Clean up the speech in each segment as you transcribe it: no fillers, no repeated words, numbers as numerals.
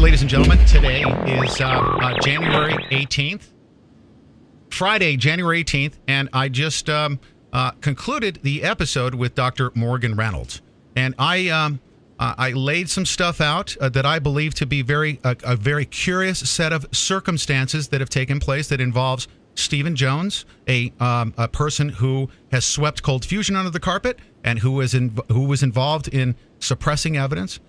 ladies and gentlemen, today is January 18th, Friday, January 18th, and I just concluded the episode with Dr. Morgan Reynolds. And I laid some stuff out that I believe to be a very curious set of circumstances that have taken place that involves Stephen Jones, a person who has swept cold fusion under the carpet and who was involved in suppressing evidence,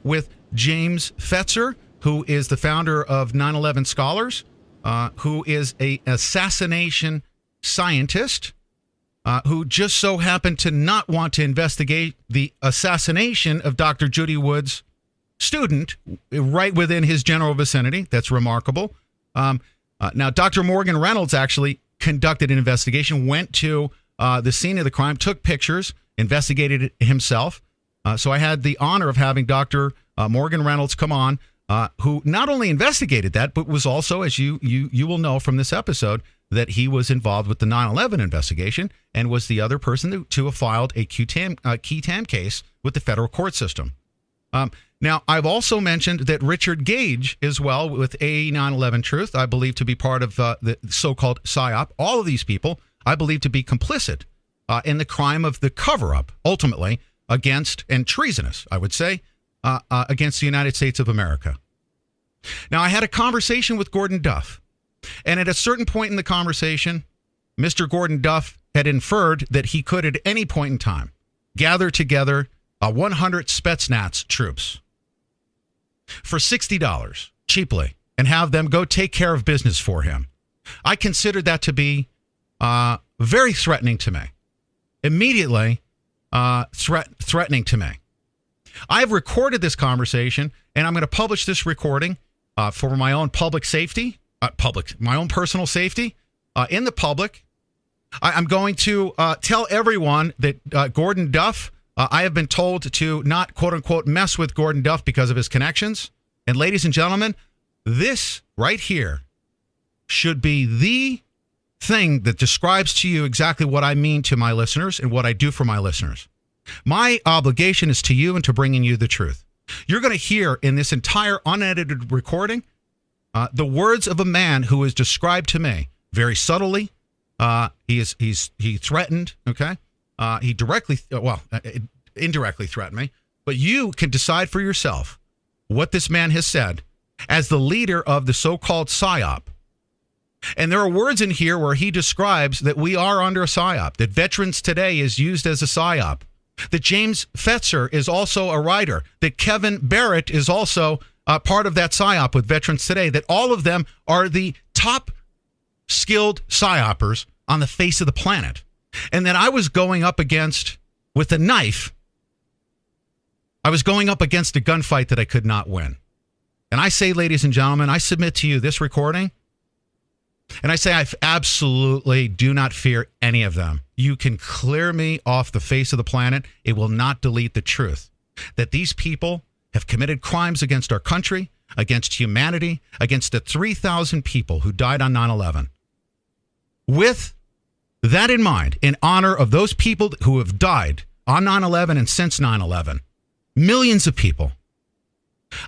with James Fetzer, who is the founder of 9/11 Scholars, who is an assassination scientist, who just so happened to not want to investigate the assassination of Dr. Judy Wood's student right within his general vicinity. That's remarkable. Now, Dr. Morgan Reynolds actually conducted an investigation, went to the scene of the crime, took pictures, investigated it himself. So I had the honor of having Dr. Morgan Reynolds come on, who not only investigated that, but was also, as you will know from this episode, that he was involved with the 9/11 investigation and was the other person to have filed a key tam case with the federal court system. Now, I've also mentioned that Richard Gage as well with A 9/11 Truth, I believe to be part of the so-called Psy-Op. All of these people I believe to be complicit in the crime of the cover-up, ultimately, against, and treasonous, I would say, against the United States of America. Now, I had a conversation with Gordon Duff, and at a certain point in the conversation, Mr. Gordon Duff had inferred that he could at any point in time gather together 100 Spetsnaz troops for $60 cheaply and have them go take care of business for him. I considered that to be very threatening to me. Immediately threatening to me. I've recorded this conversation, and I'm going to publish this recording for my own public safety, my own personal safety in the public. I'm going to tell everyone that Gordon Duff, I have been told to not, quote unquote, mess with Gordon Duff because of his connections. And ladies and gentlemen, this right here should be the thing that describes to you exactly what I mean to my listeners and what I do for my listeners. My obligation is to you and to bringing you the truth. You're going to hear in this entire unedited recording the words of a man who is described to me very subtly. He threatened. Okay, he indirectly threatened me. But you can decide for yourself what this man has said as the leader of the so-called Psy-Op. And there are words in here where he describes that we are under a Psy-Op, that Veterans Today is used as a Psy-Op, that James Fetzer is also a writer, that Kevin Barrett is also part of that Psy-Op with Veterans Today, that all of them are the top skilled Psy-Oppers on the face of the planet. And that I was going up against, with a knife, I was going up against a gunfight that I could not win. And I say, ladies and gentlemen, I submit to you this recording, and I say I absolutely do not fear any of them. You can clear me off the face of the planet. It will not delete the truth that these people have committed crimes against our country, against humanity, against the 3,000 people who died on 9/11. With that in mind, in honor of those people who have died on 9/11 and since 9/11, millions of people,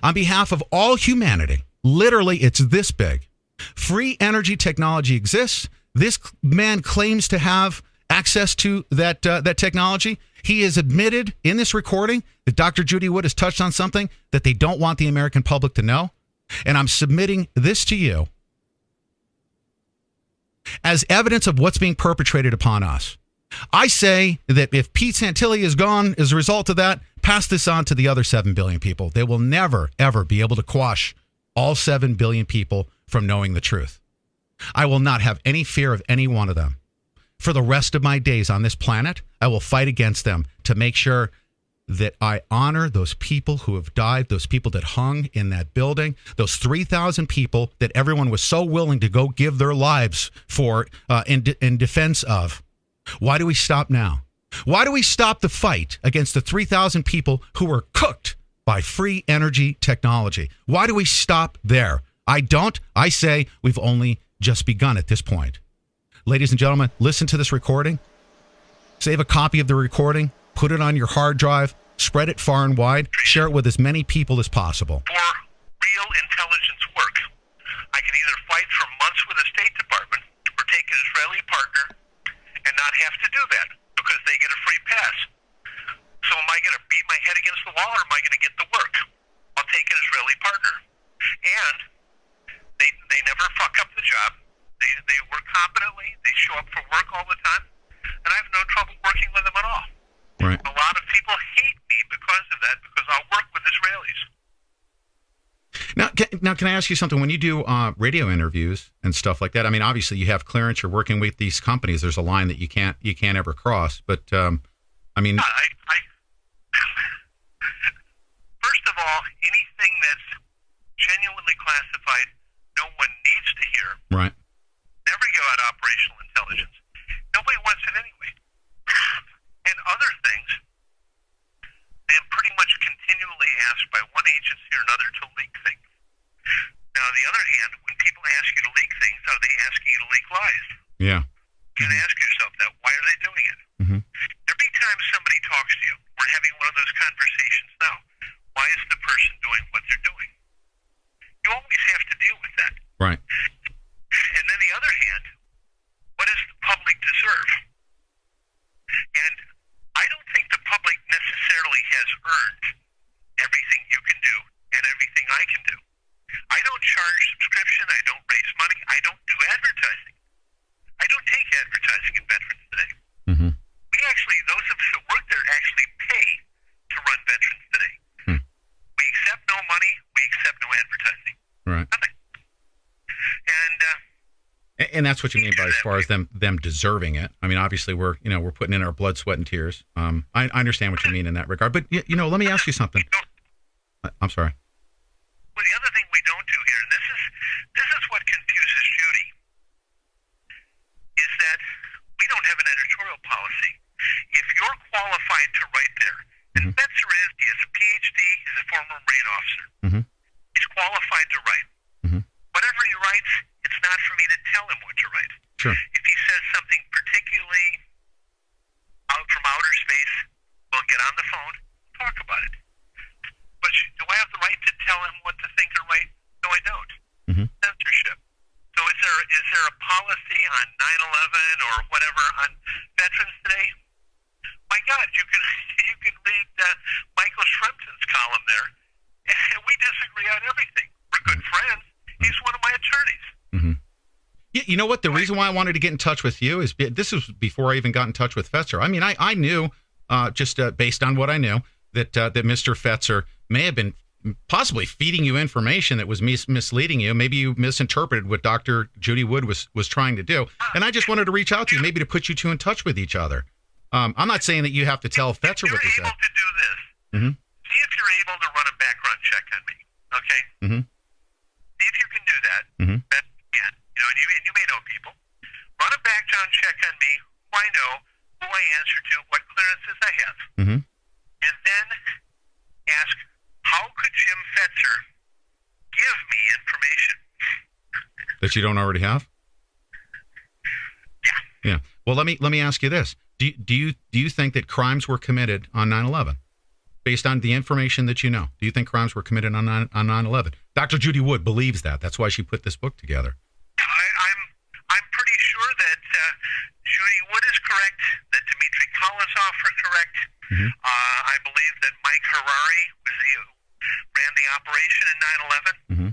on behalf of all humanity, literally it's this big. Free energy technology exists. This man claims to have access to that technology. He has admitted in this recording that Dr. Judy Wood has touched on something that they don't want the American public to know. And I'm submitting this to you as evidence of what's being perpetrated upon us. I say that if Pete Santilli is gone as a result of that, pass this on to the other 7 billion people. They will never, ever be able to quash all 7 billion people from knowing the truth. I will not have any fear of any one of them. For the rest of my days on this planet, I will fight against them to make sure that I honor those people who have died, those people that hung in that building, those 3,000 people that everyone was so willing to go give their lives for in defense of. Why do we stop now? Why do we stop the fight against the 3,000 people who were cooked by free energy technology? Why do we stop there? I don't. I say we've only just begun at this point. Ladies and gentlemen, listen to this recording. Save a copy of the recording. Put it on your hard drive. Spread it far and wide. Share it with as many people as possible. For real intelligence work? I can either fight for months with the State Department or take an Israeli partner and not have to do that because they get a free pass. So am I going to beat my head against the wall, or am I going to get the work? I'll take an Israeli partner. And they never fuck up the job. They work competently. They show up for work all the time. And I have no trouble working with them at all. Right. A lot of people hate me because of that, because I'll work with Israelis. Now, can I ask you something? When you do radio interviews and stuff like that, I mean, obviously you have clearance. You're working with these companies. There's a line that you can't ever cross. But I mean, first of all, anything that's genuinely classified, no one needs to hear. Right. Never give out operational intelligence. Nobody wants it anyway. And other things, I am pretty much continually asked by one agency or another to leak things. Now, on the other hand, when people ask you to leak things, are they asking you to leak lies? Yeah. You can ask yourself that. Why are they doing it? Mm-hmm. Every time somebody talks to you, we're having one of those conversations now. Why is the person doing what they're doing? You always have to deal with that. Right. And then the other hand, what does the public deserve? And I don't think the public necessarily has earned everything you can do and everything I can do. I don't charge subscription. I don't raise money. I don't do advertising. I don't take advertising in Veterans Today. Mm-hmm. We actually, those of us who work there actually pay to run Veterans Today. Hmm. We accept no money. We accept no advertising. Right. Nothing. And that's what you mean by as far as them deserving it. I mean, obviously we're putting in our blood, sweat, and tears. I understand what you mean in that regard. But let me ask you something. I'm sorry. Well, the other thing we don't do here, and this is what confuses Judy, is that we don't have an editorial policy. If you're qualified to write there, and Fetzer is, he has a PhD, he's a former Marine officer. Mm-hmm. He's qualified to write. Mm-hmm. Whatever he writes, it's not for me to tell him what to write. Sure. If he says something particularly out from outer space, we'll get on the phone, talk about it. But do I have the right to tell him what to think or write? No, I don't. Mm-hmm. Censorship. So is there a policy on 9/11 or whatever on Veterans Day? My God, you can read Michael Shrimpton's column there, and we disagree on everything. We're good friends. He's one of my attorneys. Mm-hmm. Yeah, you know what? The reason why I wanted to get in touch with you is this was before I even got in touch with Fetzer. I mean, I knew just based on what I knew that Mr. Fetzer may have been possibly feeding you information that was misleading you. Maybe you misinterpreted what Dr. Judy Wood was trying to do. And I just wanted to reach out to you, maybe to put you two in touch with each other. I'm not saying that you have to tell Fetzer what you said. If you're able to do this, see if you're able to run a background check on me, okay? Mm-hmm. See if you can do that. Mm-hmm. That you can. And you may know people. Run a background check on me, who I know, who I answer to, what clearances I have. Mm-hmm. And then ask, how could Jim Fetzer give me information that you don't already have? Yeah. Yeah. Well, let me ask you this: Do you think that crimes were committed on 9/11, based on the information that you know? Do you think crimes were committed on 9/11? Dr. Judy Wood believes that. That's why she put this book together. I'm pretty sure that Judy Wood is correct. That Dmitry Kolosov is correct. Mm-hmm. I believe that Mike Harari ran the operation in 9/11. Mm-hmm.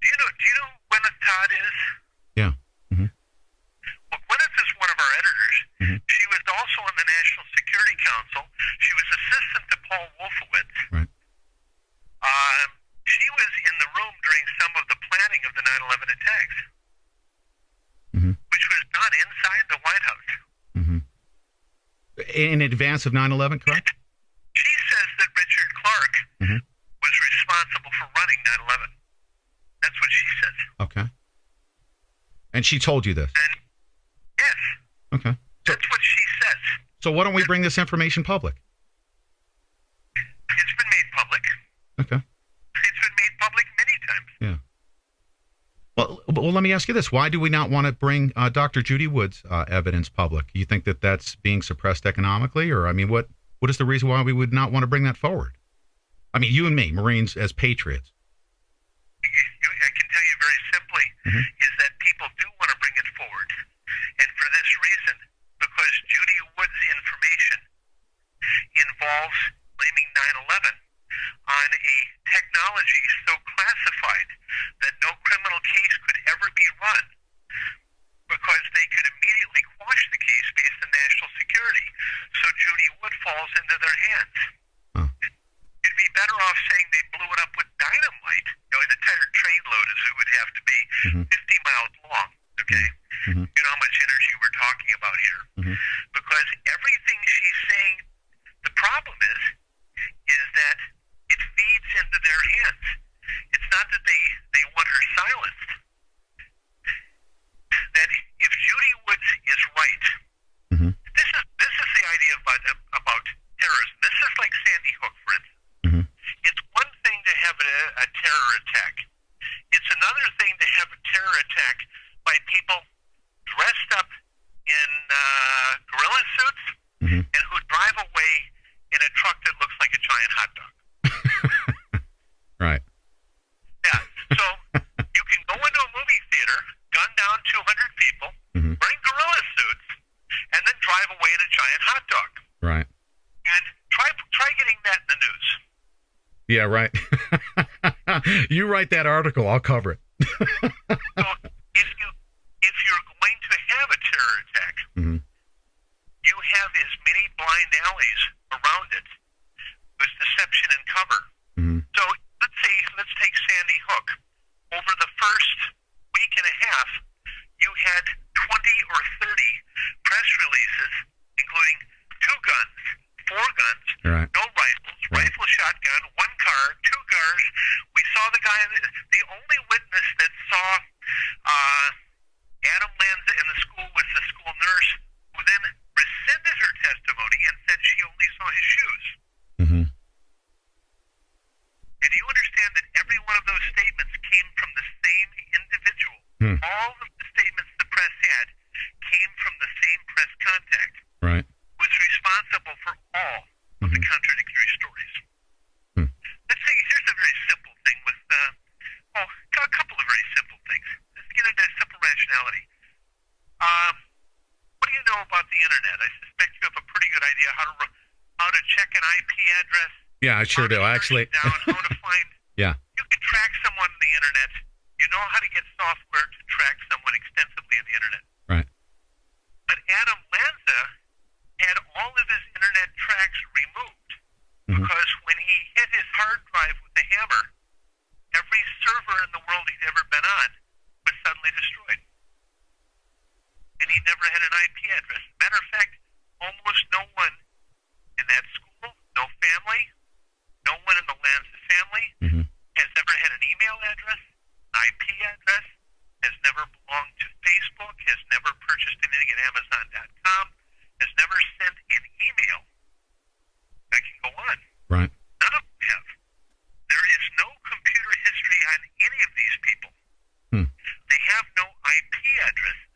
Do you know who Gwyneth Todd is? Yeah. Mm-hmm. Well, Gwyneth is one of our editors. Mm-hmm. She was also in the National Security Council. She was assistant to Paul Wolfowitz. Right. She was in the room during some of the planning of the 9/11 attacks, which was done inside the White House. Mm-hmm. In advance of 9/11, correct? She says that Richard Clark was responsible for running 9/11. That's what she says. Okay. And she told you this? And yes. Okay. That's what she says. So why don't we bring this information public? It's been made public. Okay. It's been made public many times. Yeah. Well, let me ask you this. Why do we not want to bring Dr. Judy Wood's evidence public? You think that that's being suppressed economically? Or, I mean, what is the reason why we would not want to bring that forward? I mean, you and me, Marines as patriots. I can tell you very simply is that people do want to bring it forward. And for this reason, because Judy Wood's information involves blaming 9/11 on a technology so classified that no criminal case could ever be run because they could immediately quash the case based on national security. So Judy Wood falls into their hands. Huh. It'd be better off saying they blew it up with dynamite. You know, an entire trainload as it would have to be 50 miles long. Okay? You know how much energy we're talking about here. Because everything she's saying, the problem is that it feeds into their hands. It's not that they want her silenced. That if Judy Woods is right, this is the idea about terrorism. This is like Sandy Hook, for instance. It's one thing to have a terror attack. It's another thing to have a terror attack by people dressed up in gorilla suits and who drive away in a truck that looks like a giant hot dog. Right. Yeah. So you can go into a movie theater, gun down 200 people, wearing gorilla suits, and then drive away in a giant hot dog. Right. And try getting that in the news. Yeah, right. You write that article, I'll cover it. So if you're going to have a terror attack, you have as many blind alleys around it with deception and cover. So let's take Sandy Hook. Over the first week and a half, you had 20 or 30 press releases, including 2 guns, 4 guns, no rifles, rifle, shotgun, 1 car, 2 cars. We saw the guy, the only witness that saw Adam Lanza in the school was the school nurse, who then rescinded her testimony and said she only saw his shoes. And you understand that every one of those statements came from the same individual. All of the statements the press had came from the same press contact. Right. Who was responsible for all of the contradictory stories. Let's say, here's a very simple thing with, a couple of very simple things. Let's get into simple rationality. What do you know about the internet? I suspect you have a pretty good idea how to check an IP address. Yeah, I sure do. Actually, how to find. Yeah. You can track someone on the internet. You know how to get software to track someone extensively on the internet. Right. But Adam Lanza had all of his internet tracks removed because when he hit his hard drive with a hammer, every server in the world he'd ever been on was suddenly destroyed. And he never had an IP address. Matter of fact, almost no one in that school, no family, no one in the Lanza family has ever had an email address, an IP address, has never belonged to Facebook, has never purchased anything at Amazon.com, has never sent an email. I can go on. Right. None of them have. There is no computer history on any of these people. They have no IP addresses.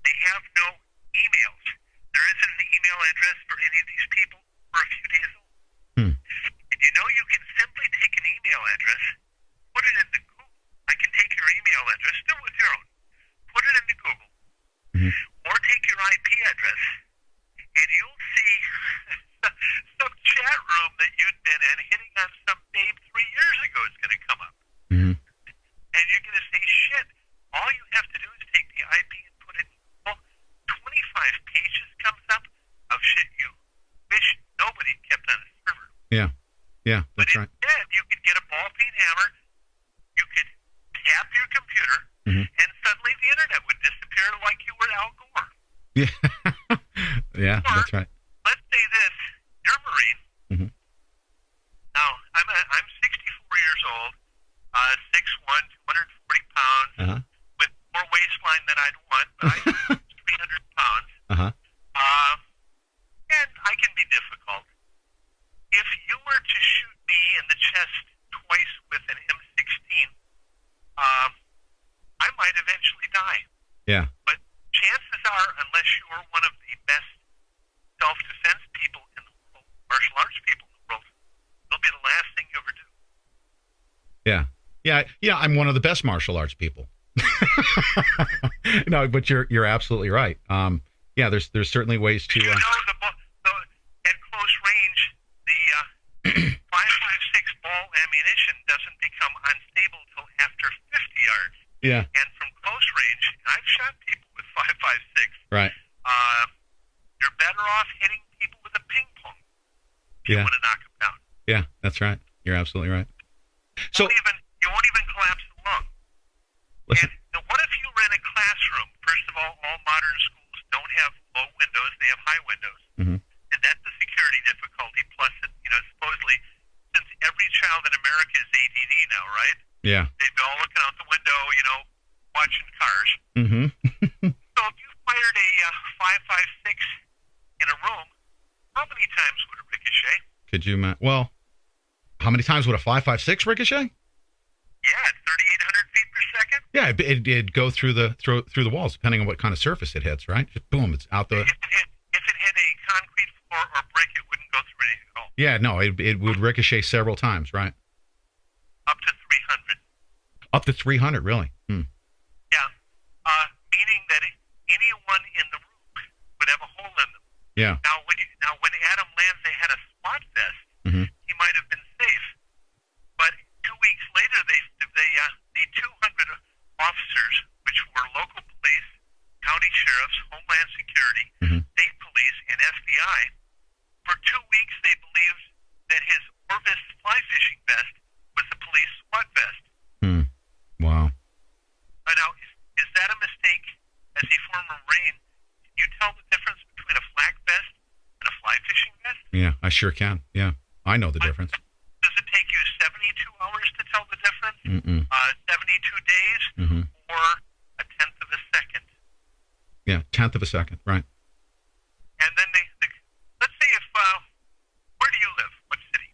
They have no emails. There isn't an email address for any of these people for a few days old. And you know you can simply take an email address, put it into Google. I can take your email address, still with your own, put it into Google, or take your IP address, and you'll see some chat room that you'd been in hitting on some babe 3 years ago is going to come up. And you're going to say, shit, all you have to do is take the IP and put it in Google. 25 pages comes up of shit you wish nobody kept on a server. Yeah. Yeah, that's right. But instead, you could get a ball peen hammer, you could tap your computer, and suddenly the internet would disappear like you were Al Gore. Yeah. Yeah, Or, that's right. let's say this, you're a Marine. Now, I'm 64 years old, 6'1", 240 pounds, with more waistline than I'd want, but I'm 300 pounds. And I can be difficult. If you were to shoot me in the chest twice with an M16, I might eventually die. Yeah. But chances are, unless you're one of the best self-defense people in the world, martial arts people in the world, it'll be the last Yeah, I'm one of the best martial arts people. No, but you're absolutely right. Yeah, there's certainly ways to. At close range, the 5.56 ball ammunition doesn't become unstable till after 50 yards. Yeah. And from close range, and I've shot people with 5.56. Right. You're better off hitting people with a ping pong if you want to knock them down. Yeah, that's right. You're absolutely right. So you won't even collapse the lung. Listen. And what if you were in a classroom? First of all modern schools don't have low windows; they have high windows, and that's a security difficulty. Plus, supposedly, since every child in America is ADD now, right? Yeah. They've been all looking out the window, watching cars. Mm-hmm. So if you fired a 5.56 in a room, how many times would it ricochet? Could you? Well, how many times would a 5.56 ricochet? Yeah, at 3,800 feet per second. Yeah, it'd go through the walls, depending on what kind of surface it hits. Right? Just boom, it's out the. If it hit a concrete floor or brick, it wouldn't go through anything at all. Yeah, no, it would ricochet several times, right? Up to 300. Up to 300, really? Hmm. Yeah, meaning that anyone in the room would have a hole in them. Yeah. Now, when Adam Lanza had a SWAT vest, he might have been safe. But 2 weeks later, the 200 officers, which were local police, county sheriffs, Homeland Security, state police, and FBI, for 2 weeks they believed that his Orvis fly fishing vest was the police SWAT vest. Wow. Now, is that a mistake? As a former Marine, can you tell the difference between a flak vest and a fly fishing vest? Yeah, I sure can. Yeah, I know the difference. Does it take you 72 hours to tell the difference? 72 days? Or a tenth of a second? Yeah, tenth of a second, right. And then let's say where do you live? What city?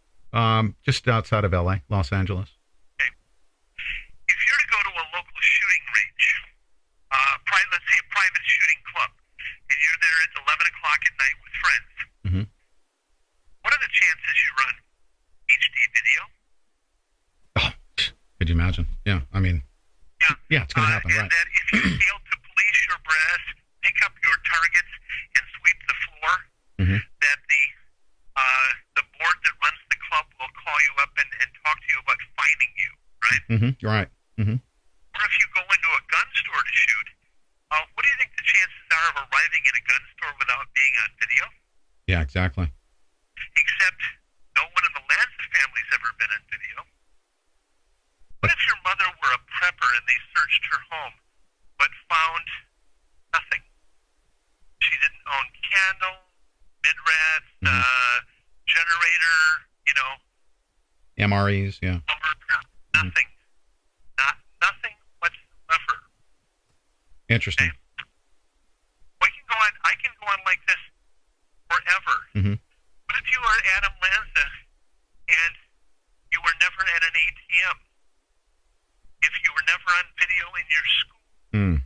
Just outside of LA, Los Angeles. Okay. If you're to go to a local shooting range, let's say a private shooting club, and you're there at 11 o'clock at night with friends, what are the chances you run HD video? Oh, could you imagine? Yeah, I mean, yeah, it's going to happen, and right. that if you fail to police your breast, pick up your targets, and sweep the floor, that the board that runs the club will call you up and talk to you about fining you, right? Right. Or if you go into a gun store to shoot, what do you think the chances are of arriving in a gun store without being on video? Yeah, exactly. Except no one in the Lanza family's ever been on video. What if your mother were a prepper and they searched her home but found nothing? She didn't own candle, midrats, generator, MREs, yeah. Nothing. Nothing whatsoever. Interesting. Okay? I can go on like this forever. What if you were Adam Lanza and you were never at an ATM? If you were never on video in your school?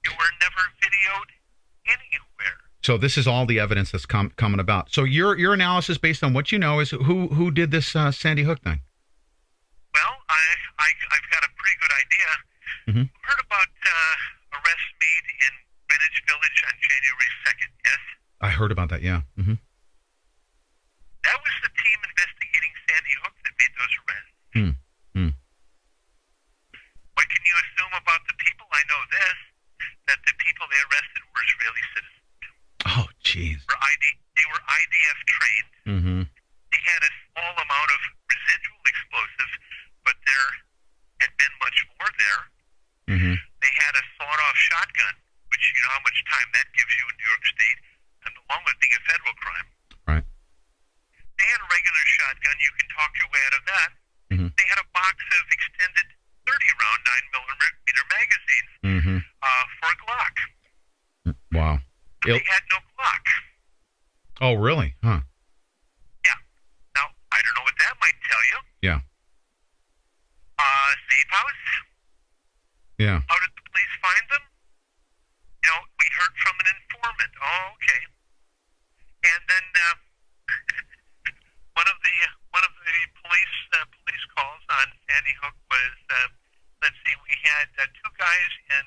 You were never videoed anywhere. So this is all the evidence that's coming about. So your analysis, based on what you know, is who did this Sandy Hook thing? Well, I've got a pretty good idea. Heard about arrests made in Greenwich Village on January 2nd, yes? I heard about that, yeah. That was the team investigating Sandy Hook that made those arrests. What can you assume about the people? I know this, that the people they arrested were Israeli citizens. Oh, jeez. They were IDF trained. They had a small amount of residual explosives, but there had been much more there. They had a sawed-off shotgun, which you know how much time that gives you in New York State, and along with being a federal crime. Right. They had a regular shotgun. You can talk your way out of that. They had a box of extended 30-round 9mm magazines for a Glock. Wow. But they had no Glock. Oh, really? Huh. Yeah. Now, I don't know what that might tell you. Yeah. Safe house? Yeah. How did the police find them? We heard from an informant. Oh, okay. And then one of the police calls on Sandy Hook was guys in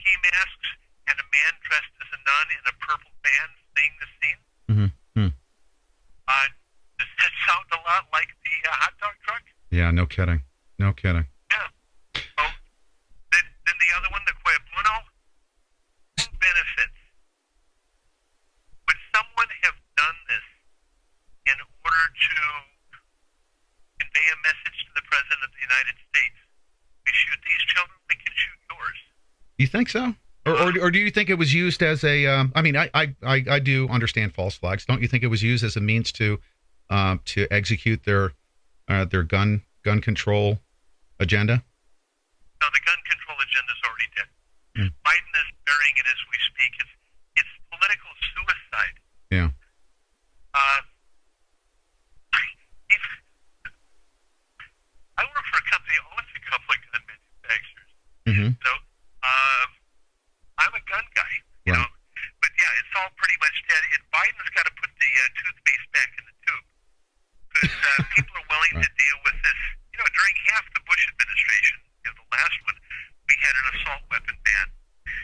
ski masks and a man dressed as a nun in a purple band fleeing the scene. Mm-hmm. Does that sound a lot like the hot dog truck? Yeah, no kidding. No kidding. Yeah. So then the other one, the Cui Bono, who benefits? Would someone have done this in order to convey a message to the President of the United States? We shoot these children, we can shoot yours. You think so? Or do you think it was used as a? I mean, I do understand false flags. Don't you think it was used as a means to execute their gun control agenda? No, the gun control agenda is already dead. Mm. Biden is burying it as we speak. It's political suicide. Yeah. I work for a company that owns a couple of gun manufacturers. Mm-hmm. So, I'm a gun guy, you Right. know. But yeah, it's all pretty much dead. Biden's got to put the toothpaste back in the tube because people are willing to deal with this. You know, during half the Bush administration, the last one, we had an assault weapon ban.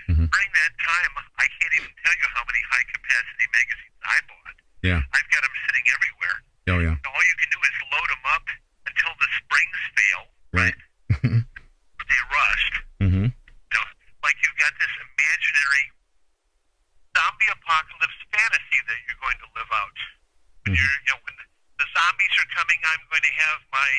Mm-hmm. During that time, I can't even tell you how many high-capacity magazines I bought. Yeah. I've got them sitting everywhere. Oh yeah. All you can do is load them up until the springs fail. Right. Or they rust. Mm-hmm. You know, like you've got this imaginary zombie apocalypse fantasy that you're going to live out. When when the zombies are coming, I'm going to have my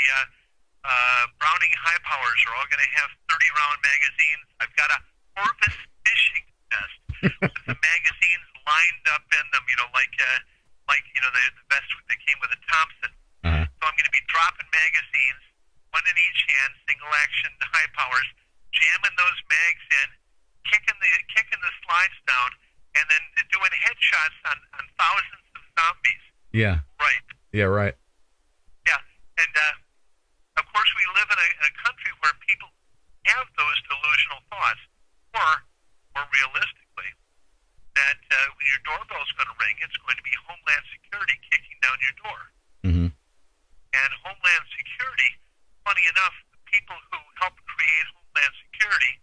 Browning high powers are all going to have 30-round magazines. I've got a Orvis fishing vest with the magazines lined up in them. You know, like the vest that came with a Thompson. Uh-huh. So I'm going to be dropping magazines, one in each hand, single action high powers, jamming those mags in, kicking the slides down, and then doing headshots on thousands of zombies. Yeah. Right. Yeah. Right. Yeah. And of course, we live in a country where people have those delusional thoughts, or more realistically, that when your doorbell's going to ring, it's going to be Homeland Security kicking down your door. Mm-hmm. And Homeland Security, funny enough, the people who helped create Homeland Security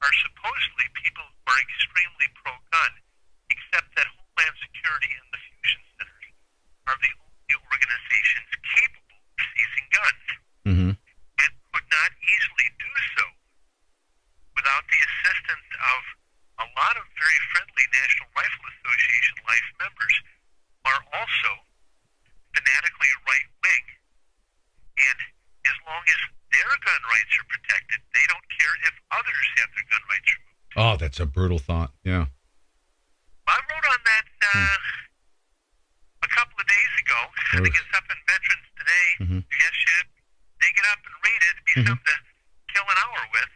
are supposedly people who are extremely pro-gun, except that Homeland Security and the fusion centers are the only organizations capable of seizing guns, Mm-hmm. and could not easily do so without the assistance of a lot of very friendly National Rifle Association life members who are also fanatically right-wing, and as long as their gun rights are protected, they don't care if others have their gun rights removed. Oh, that's a brutal thought. Yeah. I wrote on that a couple of days ago. I think it's up in Veterans Today. Mm-hmm. Yes, you dig it up and read it. It'd be something to kill an hour with.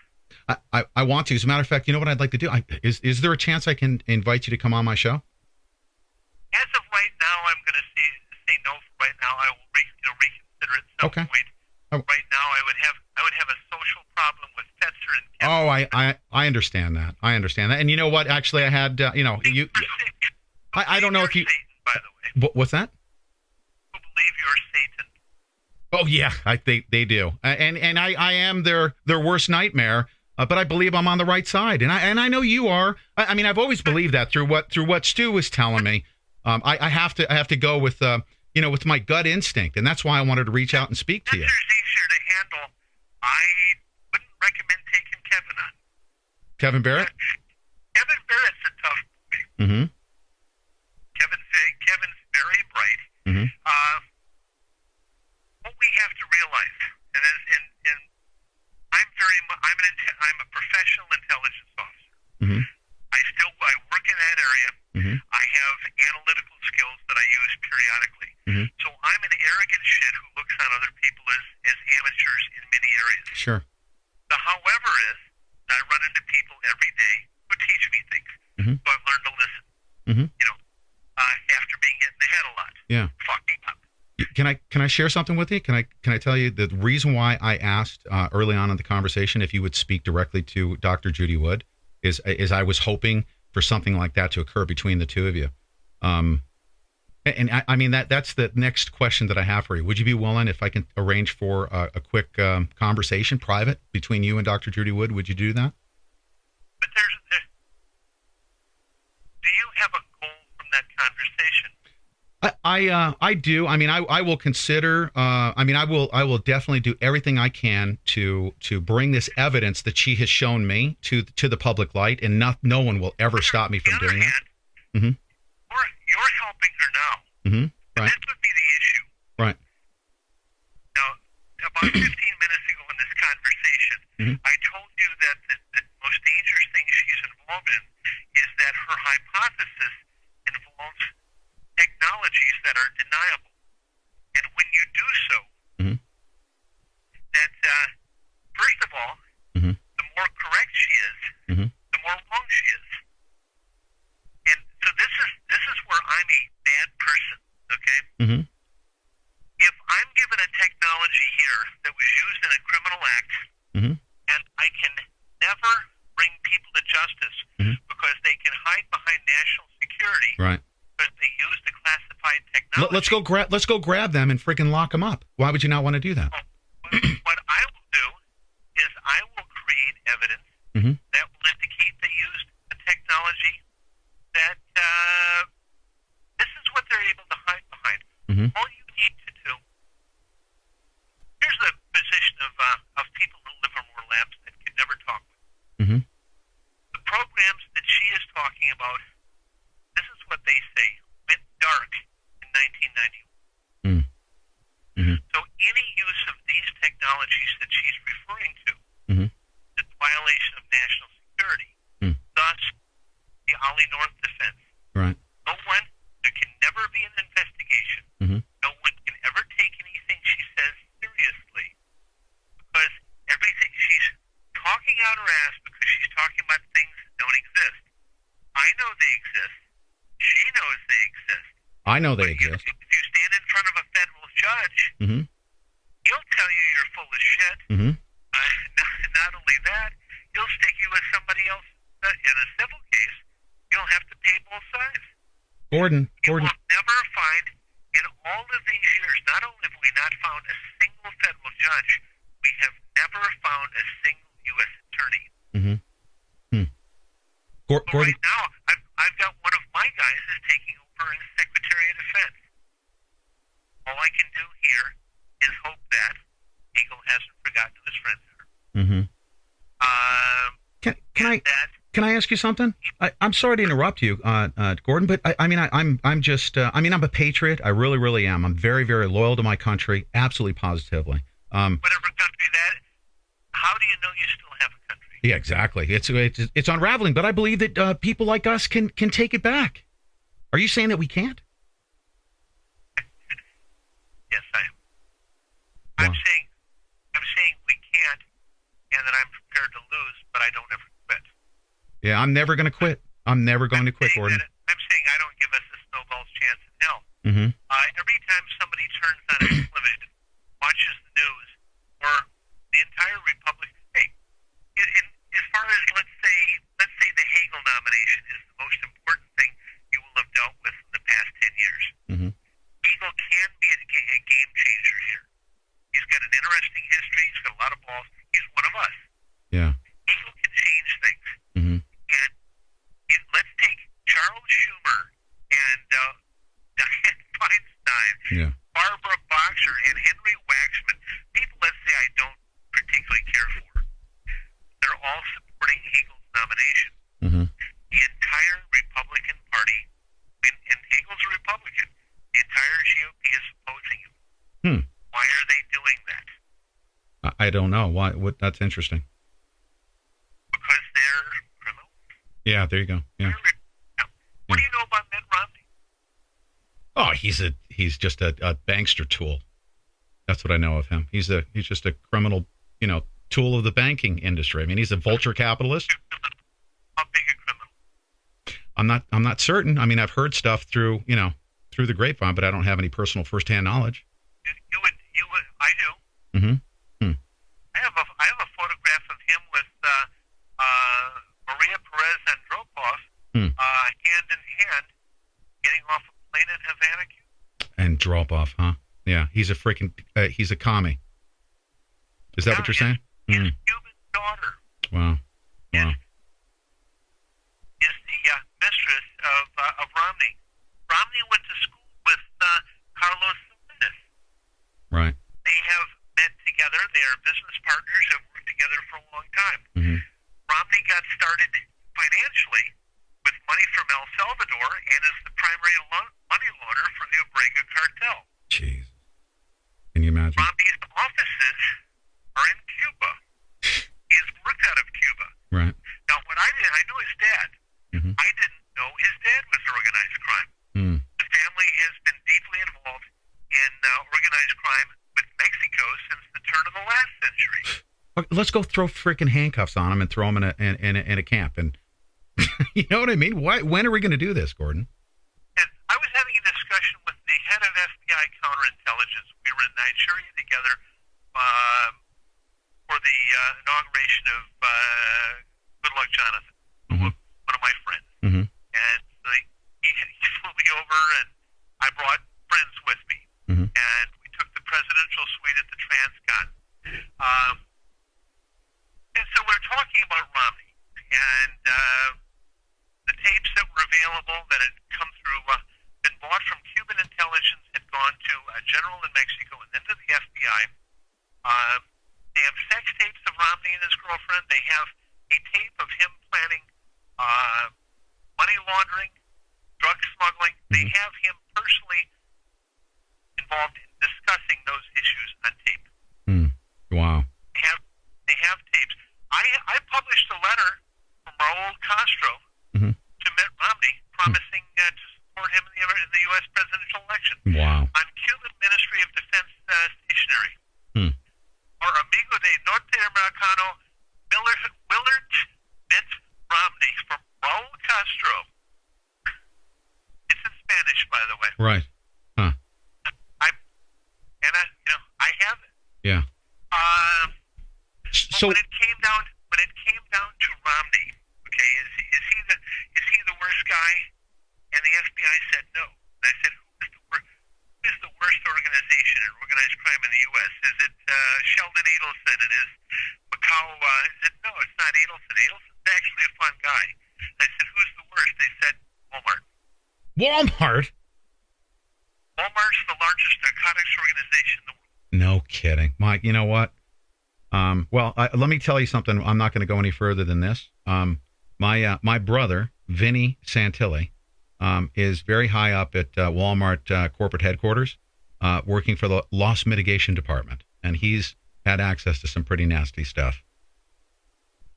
I want to. As a matter of fact, you know what I'd like to do? Is there a chance I can invite you to come on my show? As of right now, I'm going to say no for right now. I will reconsider at some point. Oh. Right now, I would have a social problem with Fetzer and Kevin. Oh, I understand that. I understand that. And you know what? Actually, I had you. I don't know if you. Satan, by the way. What's that? Who believe you're Satan? Oh yeah, they do. And I am their worst nightmare. But I believe I'm on the right side, and I know you are. I mean, I've always believed that through what Stu was telling me. I have to go with with my gut instinct, and that's why I wanted to reach out and speak to you. Fetzer's easier to handle. I wouldn't recommend taking Kevin on. Kevin Barrett. Kevin Barrett's a tough boy. Mm-hmm. Kevin's very bright. Mm-hmm. What we have to realize, and I'm a professional intelligence officer. Mm-hmm. I work in that area. Mm-hmm. I have analytical skills that I use periodically. Mm-hmm. So I'm an arrogant shit who looks on other people as amateurs in many areas. Sure. The however is, I run into people every day who teach me things. Mm-hmm. So I've learned to listen. Mm-hmm. After being hit in the head a lot. Yeah. Fucking up. Can I share something with you? Can I tell you the reason why I asked early on in the conversation if you would speak directly to Dr. Judy Wood is I was hoping for something like that to occur between the two of you. And I mean that's the next question that I have for you. Would you be willing, if I can arrange for a quick conversation, private, between you and Dr. Judy Wood? Would you do that? But do you have a goal from that conversation? I do. I mean, I will consider. I mean, I will definitely do everything I can to bring this evidence that she has shown me to the public light, and no one will ever stop me from doing that. Mm-hmm. You're helping her now. Mm-hmm. Right. This would be the issue. Right. Now, about 15 minutes ago in this conversation, I told you that the most dangerous thing she's involved in is that her hypothesis involves technologies that are deniable. And when you do so, that, first of all, the more correct she is, the more wrong she is. And so this is where I'm a bad person, okay? If I'm given a technology here that was used in a criminal act, and I can never bring people to justice because they can hide behind national security, Right. because they used the classified technology. Let's go grab them and freaking lock them up. Why would you not want to do that? What I will do is I will create evidence that will indicate they used a technology that this is what they're able to hide behind. All you need to do. Here's the position of people who live in more labs that can never talk with. The programs that she is talking about, this is what they say, went dark in 1991. So any use of these technologies that she's referring to is a violation of national security. Thus, the Ollie North defense. Right. No one, there can never be an investigation. No one can ever take anything she says seriously because everything she's talking out her ass because she's talking about things that don't exist. I know they exist. She knows they exist. I know they exist. If you stand in front of a federal judge, he'll tell you you're full of shit. Not only that, he'll stick you with somebody else in a civil case. You'll have to pay both sides. Gordon. You will never find, in all of these years, not only have we not found a single federal judge, we have never found a single U.S. attorney. So Gordon. right now, I've got one of my guys is taking over as Secretary of Defense. All I can do here is hope that Hagel hasn't forgotten who his friends are. Can I ask you something? I'm sorry to interrupt you, Gordon, but I'm a patriot. I really, really am. I'm very, very loyal to my country, absolutely positively. Whatever country that, how do you know you still have a country? Yeah, exactly. It's unraveling, but I believe that people like us can take it back. Are you saying that we can't? Yes, I am. Wow. I'm saying we can't, and that I'm prepared to lose, but I don't ever quit. Yeah, I'm never going to quit. I'm never going to quit, Gordon. I'm saying I don't give us a snowball's chance in hell. Every time somebody turns on a television, watches the news, or the entire Republic, hey, as far as let's say the Hagel nomination is the most important thing you will have dealt with in the past 10 years. Hagel can be a game changer here. He's got an interesting history. He's got a lot of balls. He's one of us. Yeah. Hagel can change things. And let's take Charles Schumer and Dianne Feinstein, Barbara Boxer, and Henry Waxman. People, let's say, I don't particularly care for. They're all supporting Hagel's nomination. The entire Republican Party, and Hagel's a Republican, the entire GOP is opposing him. Why are they doing that? I don't know. Why? That's interesting. Because they're criminals. Yeah, there you go. Yeah. What do you know about Mitt Romney? Oh, he's just a bankster tool. That's what I know of him. He's just a criminal, tool of the banking industry. I mean, he's a vulture capitalist. How big a criminal? I'm not certain. I mean, I've heard stuff through the grapevine, but I don't have any personal firsthand knowledge. You would. I do. I have a photograph of him with Maria Perez Andropov, hand in hand, getting off a plane in Havana, Cuba. And drop off, huh? Yeah, he's a commie. Is that what you're saying? His Cuban daughter. Wow. mistress of Romney. Romney went to school with Carlos Salinas. Right. They have met together. They are business partners, have worked together for a long time. Mm-hmm. Romney got started financially with money from El Salvador and is the primary money launderer for the Obregón cartel. Jeez. Can you imagine? Romney's offices are in Cuba. He has worked out of Cuba. Right. Now, what I did, I know his dad. Mm-hmm. I didn't know his dad was organized crime. Mm. The family has been deeply involved in organized crime with Mexico since the turn of the last century. Okay, let's go throw freaking handcuffs on him and throw him in a camp. And you know what I mean? When are we going to do this, Gordon? And I was having a discussion with the head of FBI counterintelligence. We were in Nigeria together for the inauguration of Goodluck Jonathan, Mm-hmm. one of my friends. Mm-hmm. And he flew me over, and I brought friends with me. Mm-hmm. And we took the presidential suite at the Transcon. And so we're talking about Romney. And the tapes that were available that had come through, been bought from Cuban intelligence, had gone to a general in Mexico and then to the FBI. They have sex tapes of Romney and his girlfriend. They have a tape of him planning money laundering, drug smuggling. They have him personally involved in discussing those issues on tape. Mm. Wow. They have tapes. I published a letter from Raul Castro Mm-hmm. to Mitt Romney promising to support him in the U.S. presidential election. Wow. On Cuban Ministry of Defense stationery. Hmm. Or Amigo de Norteamericano Willard Mitt Romney from Raul Castro. It's in Spanish, by the way. Right. Huh. I have it. Yeah. So when it came down to Romney, okay, is he the worst guy? And the FBI said no. And I said, who is the worst organization in organized crime in the U.S.? Is it Sheldon Adelson? And is Macau? No, it's not Adelson. Adelson's actually a fun guy. And I said, who's the worst? They said Walmart. Walmart? Walmart's the largest narcotics organization in the world. No kidding. Mike, you know what? Well, let me tell you something. I'm not going to go any further than this. My brother, Vinny Santilli, is very high up at Walmart corporate headquarters, working for the loss mitigation department. And he's had access to some pretty nasty stuff.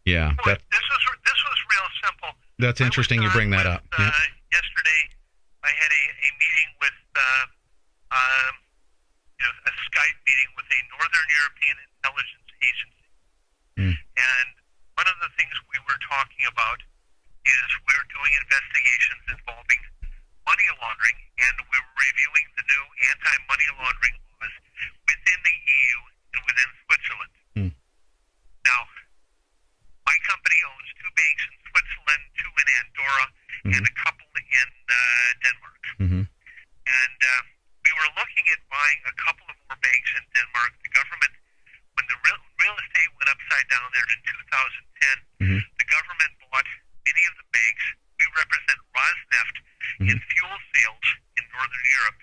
Yeah. This was real simple. That's interesting you bring that up. Yeah. Yesterday, I had a meeting with, a Skype meeting with a Northern European intelligence agency. Mm. And one of the things we were talking about is we're doing investigations involving money laundering, and we're reviewing the new anti-money laundering laws within the EU and within Switzerland. Mm. Now, my company owns 2 banks in Switzerland, 2 in Andorra, and a couple in Denmark. Mm-hmm. And we were looking at buying a couple of more banks in Denmark. The government, when the real estate went upside down there in 2010, the government bought many of the banks. We represent Rosneft in fuel sales in Northern Europe,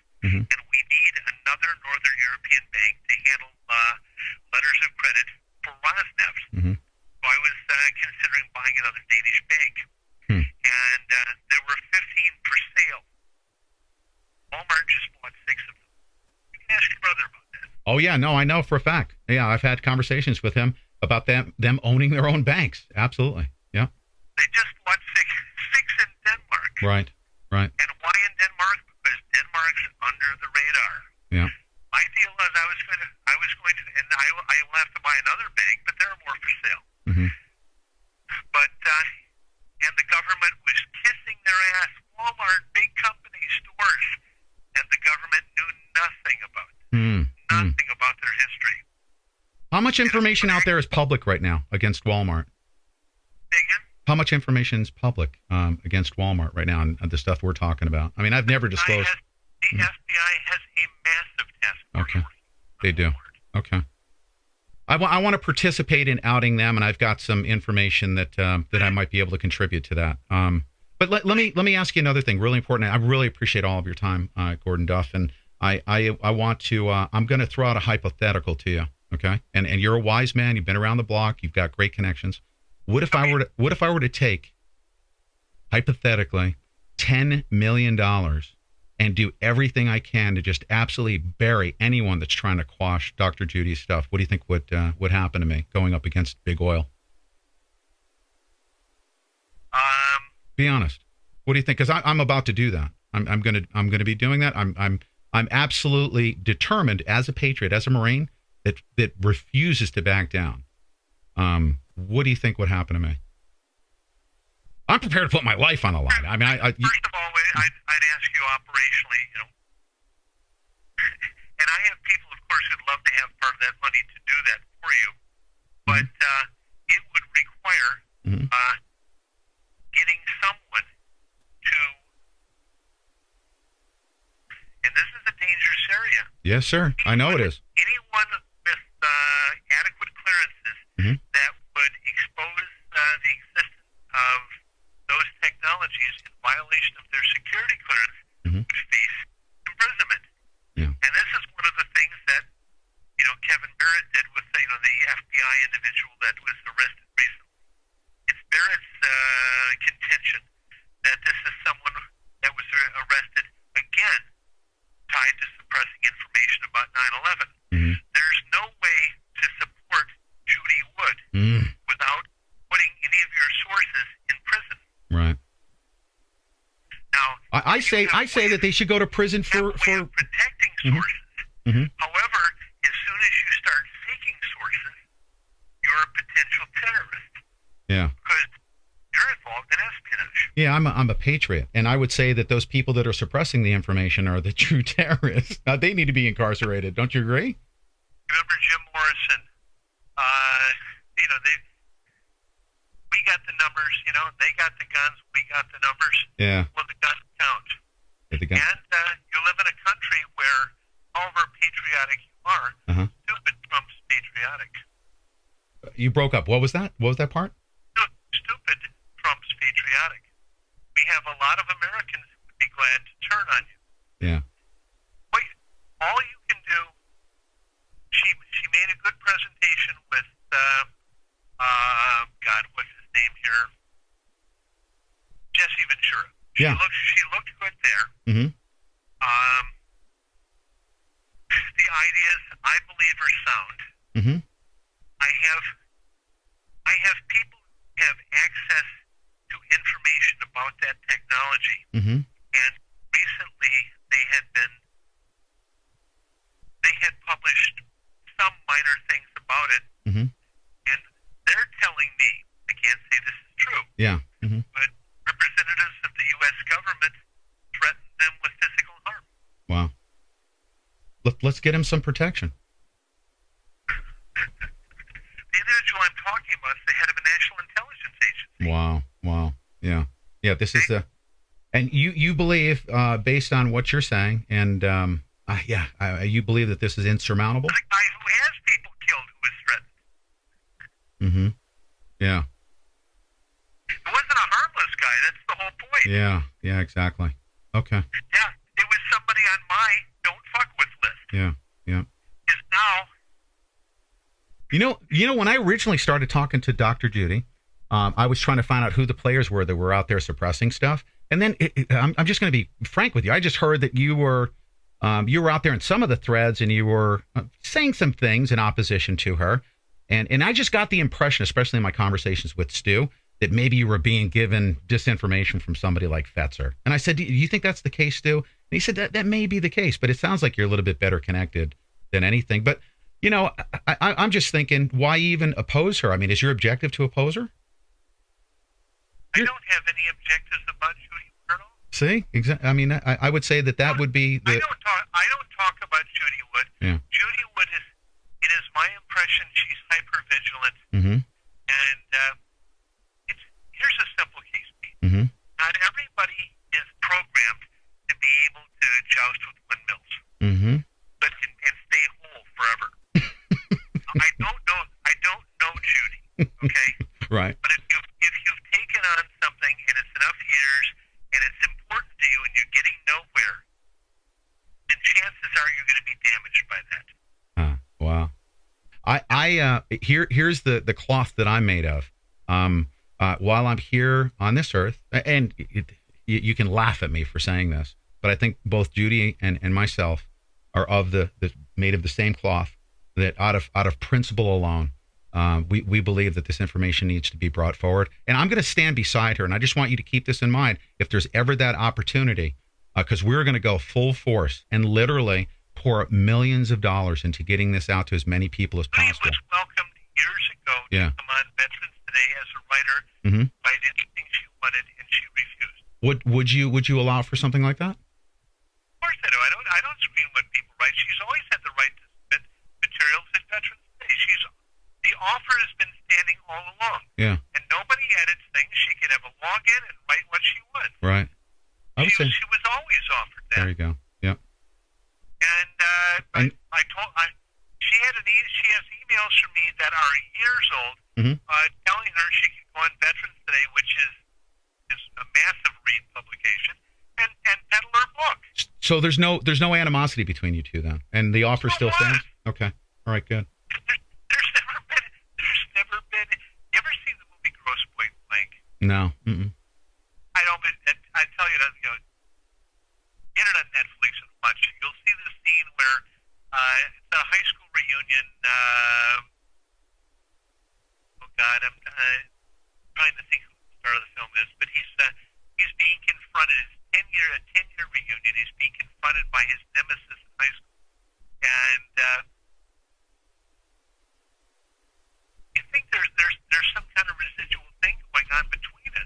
and we need another Northern European bank to handle letters of credit for Rosneft. So I was considering buying another Danish bank. And there were 15 for sale. Walmart just bought 6 of them. You can ask your brother about that. Oh, yeah. No, I know for a fact. Yeah, I've had conversations with him about them owning their own banks. Absolutely. Yeah. They just bought 6 in Denmark. Right. And why in Denmark? Because Denmark's under the radar. Yeah. My deal is I was going to, and I will have to buy another bank, but there are more for sale. But, and the government was kissing their ass. Walmart, big company, stores, and the government knew nothing about it. Nothing about their history. How much information out there is public right now against Walmart? Say again? How much information is public against Walmart right now and the stuff we're talking about? I mean, I've never disclosed. The FBI has a massive task force. Okay. They do. Okay. I want to participate in outing them, and I've got some information that I might be able to contribute to that. But let me ask you another thing, really important. I really appreciate all of your time, Gordon Duff, and I want to. I'm going to throw out a hypothetical to you, okay? And you're a wise man. You've been around the block. You've got great connections. What if I were to take, hypothetically, $10 million and do everything I can to just absolutely bury anyone that's trying to quash Dr. Judy's stuff? What do you think would happen to me going up against big oil? Be honest. What do you think? Because I'm about to do that. I'm gonna be doing that. I'm absolutely determined as a patriot, as a Marine, that refuses to back down. What do you think would happen to me? I'm prepared to put my life on the line. I mean, first of all, I'd ask you operationally, and I have people, of course, who'd love to have part of that money to do that for you, but it would require getting someone to, and this is a dangerous area. Yes, sir. I know it is. Anyone with adequate clearances that would expose the existence of those technologies in violation of their security clearance would face imprisonment. Yeah. And this is one of the things that, Kevin Barrett did with, the FBI individual that was arrested recently. It's Barrett's contention that this is someone that was arrested, again, tied to suppressing information about 9/11. There's no way to support Judy Wood without putting any of your sources in prison. Right. Now, I say that they should go to prison for protecting sources. However, as soon as you start seeking sources, you're a potential terrorist. Yeah. Because you're involved in espionage. Yeah, I'm a patriot, and I would say that those people that are suppressing the information are the true terrorists. Now, they need to be incarcerated. Don't you agree? Remember Jim Morrison? We got the numbers. They got the guns. We got the numbers. Yeah. Well, the guns count. Yeah, the gun. And you live in a country where, however patriotic you are, stupid trumps patriotic. You broke up. What was that? What was that part? Stupid trumps patriotic. We have a lot of Americans who would be glad to turn on you. Yeah. All you can do. She made a good presentation with what's his name here? Jesse Ventura. She looked good there. The ideas I believe are sound. I have people who have access to information about that technology, and recently they had published some minor things about it, and they're telling me, I can't say this is true, but representatives of the U.S. government threatened them with physical harm. Wow. Let's get him some protection. The individual I'm talking about is the head of a national intelligence agency. Wow. Yeah. This is and you believe, based on what you're saying, and you believe that this is insurmountable. The guy who has people killed who was threatened. Yeah. It wasn't a harmless guy. That's the whole point. Yeah, exactly. Okay. Yeah, it was somebody on my don't fuck with list. Yeah. Is now. You know, when I originally started talking to Dr. Judy, I was trying to find out who the players were that were out there suppressing stuff. And then I'm just going to be frank with you. I just heard that you were out there in some of the threads, and you were saying some things in opposition to her. And I just got the impression, especially in my conversations with Stu, that maybe you were being given disinformation from somebody like Fetzer. And I said, do you think that's the case, Stu? And he said that may be the case, but it sounds like you're a little bit better connected than anything. But, I'm just thinking, why even oppose her? I mean, is your objective to oppose her? I don't have any objectives about Judy Wood at all. See? Exactly. I mean, I would say that would be the... I don't talk about Judy Wood. Yeah. Judy Wood it is my impression she's hyper-vigilant. And here's a simple case, Pete. Not everybody is programmed to be able to joust with windmills. But and stay whole forever. I don't know Judy, okay? Right. But if you've taken on something and it's enough years Here's the cloth that I'm made of. While I'm here on this earth, and you can laugh at me for saying this, but I think both Judy and myself are of the made of the same cloth. That out of principle alone, we believe that this information needs to be brought forward. And I'm going to stand beside her. And I just want you to keep this in mind. If there's ever that opportunity, because we're going to go full force and literally pour millions of dollars into getting this out to as many people as possible. She was welcomed years ago to come on Veterans Today as a writer, write anything she wanted, and she refused. Would you allow for something like that? Of course I do. I don't screen what people write. She's always had the right to submit materials at Veterans Day. The offer has been standing all along. Yeah. And nobody edits things. She could have a login and write what she wants. Right. She was always offered that. There you go. Yep. And she has emails from me that are years old, telling her she can go on Veterans Today, which is a massive read publication, and peddle her book. So there's no animosity between you two then, and the offer still stands. Okay. All right. Good. There's never been. You ever seen the movie Grosse Pointe Blank? No. Mm-mm. I don't. I tell you that. Get it on Netflix and watch it. You'll see the scene where it's a high school reunion. Oh God, I'm trying to think who the star of the film is, but he's being confronted. It's 10-year reunion. He's being confronted by his nemesis in high school, and you think there's some kind of residual thing going on between us.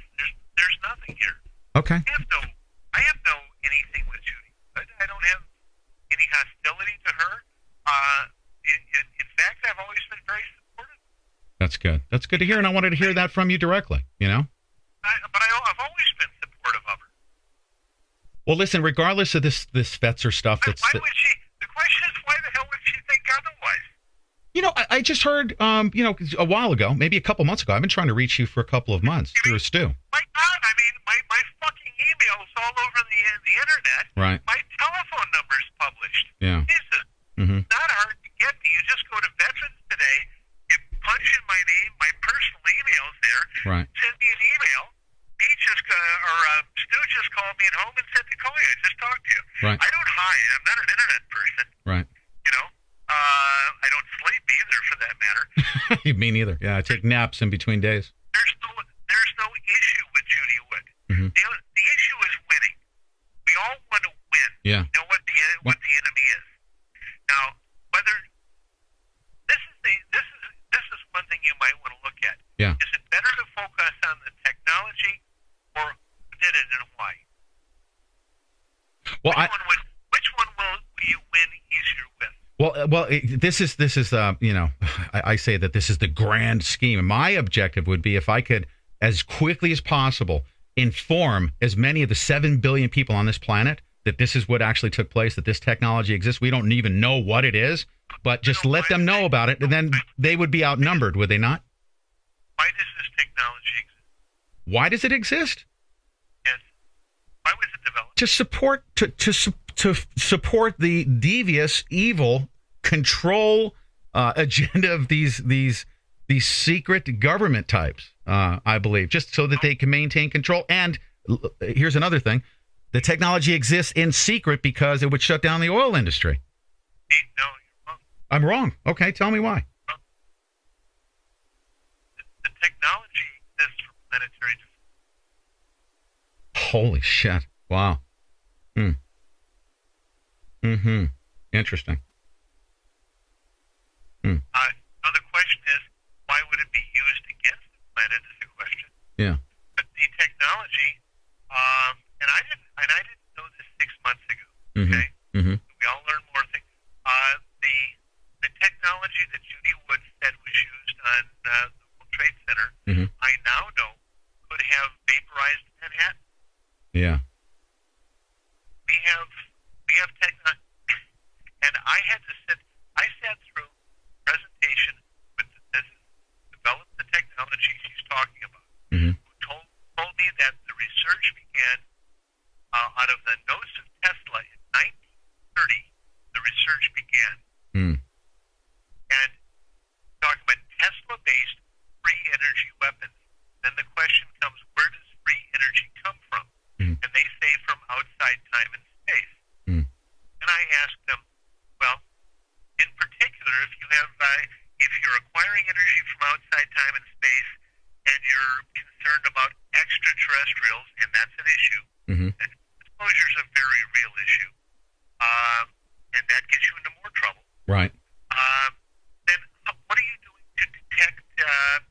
There's nothing here. Okay. I have no anything with Judy. I don't have any hostility to her. In fact, I've always been very supportive. That's good. That's good to hear, and I wanted to hear that from you directly. But I've always been supportive of her. Well, listen. Regardless of this Fetzer stuff, Why would she? The question is, why the hell would she think otherwise? I just heard, a while ago, maybe a couple months ago. I've been trying to reach you for a couple of months through Stu. My God, I mean, my fucking emails all over the internet. Right. My telephone number's published. Yeah. Jesus. It's not hard to get me. You just go to Veterans Today, you punch in my name, my personal email's there. Right. Send me an email. Stu just called me at home and said to call you. I just talked to you. Right. I don't hide. I'm not an internet person. Right. I don't sleep either, for that matter. Me neither. Yeah, I take naps in between days. There's no issue with Judy Wood. The issue is winning. We all want to win. Yeah. You know what the enemy is. Now, whether this is one thing you might want to look at. Yeah. Is it better to focus on the technology or who did it and why? Well, which one will you win easier with? Well, this is I say that this is the grand scheme. My objective would be if I could, as quickly as possible, inform as many of the 7 billion people on this planet that this is what actually took place, that this technology exists. We don't even know what it is, but just let them know about it, and then they would be outnumbered, would they not? Why does this technology exist? Why does it exist? Yes. Why was it developed? To support the devious, evil control agenda of these secret government types. I believe, just so that they can maintain control. And here's another thing: the technology exists in secret because it would shut down the oil industry. No, you're wrong. I'm wrong. Okay, tell me why. The technology exists for planetary defense. Holy shit! Wow. Interesting. Now the question is, why would it be used against the planet? Is the question. Yeah. But the technology, and I didn't know this 6 months ago. Okay. We all learn more things. The technology that Judy Wood said was used on the World Trade Center, I now know could have vaporized Manhattan. Yeah. We have technology, and I sat through a presentation with the business developed the technology she's talking about, who told me that the research began out of the notes of Tesla in 1930. The research began, and time and space. Mm. And I asked them, well, in particular, if you're acquiring energy from outside time and space, and you're concerned about extraterrestrials, and that's an issue. Mm-hmm. And disclosure is a very real issue, and that gets you into more trouble. Right. Then what are you doing to detect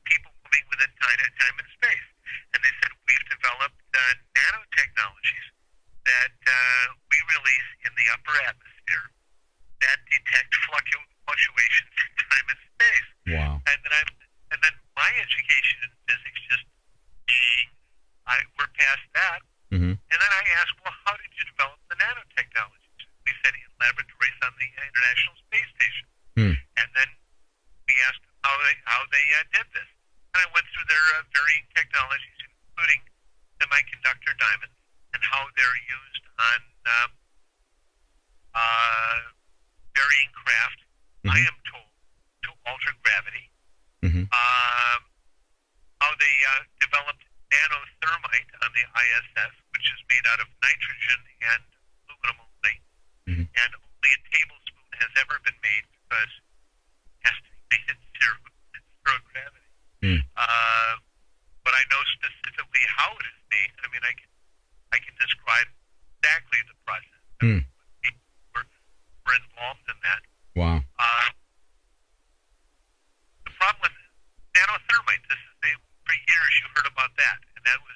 people moving within time and space? And they said, we've developed nanotechnologies that we release in the upper atmosphere that detect fluctuations in time and space. Wow. And then my education in physics just we're past that. Mm-hmm. And then I asked, well, how did you develop the nanotechnologies? We said in laboratories on the International Space Station. Mm. And then we asked how they did this. And I went through their varying technologies, including semiconductor diamonds, and how they're used on varying craft, Mm-hmm. I am told, to alter gravity. Mm-hmm. How they developed nanothermite on the ISS, which is made out of nitrogen and aluminum only. Mm-hmm. And only a tablespoon has ever been made because it has to be made at zero gravity. Mm. But I know specifically how it is made. I mean, I can describe exactly the process. Mm. We're involved in that. Wow. The problem with nanothermite, for years you heard about that, and that was,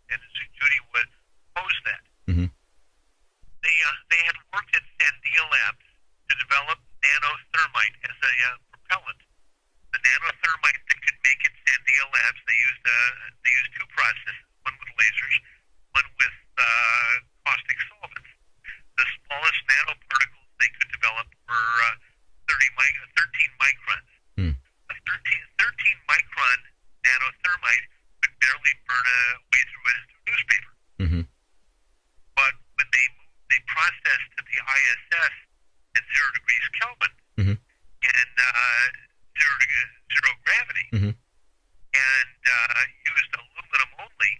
and Judy would pose that. Mm-hmm. They had worked at Sandia Labs to develop nanothermite as a propellant. The nanothermite that could make it Sandia Labs, they used two processes, one with lasers, one with caustic solvents. The smallest nanoparticles they could develop were 13 microns. Mm. A 13 micron nanothermite could barely burn a way through a newspaper. Mm-hmm. But when they processed to the ISS at 0 degrees Kelvin Mm-hmm. in zero gravity, Mm-hmm. and used aluminum only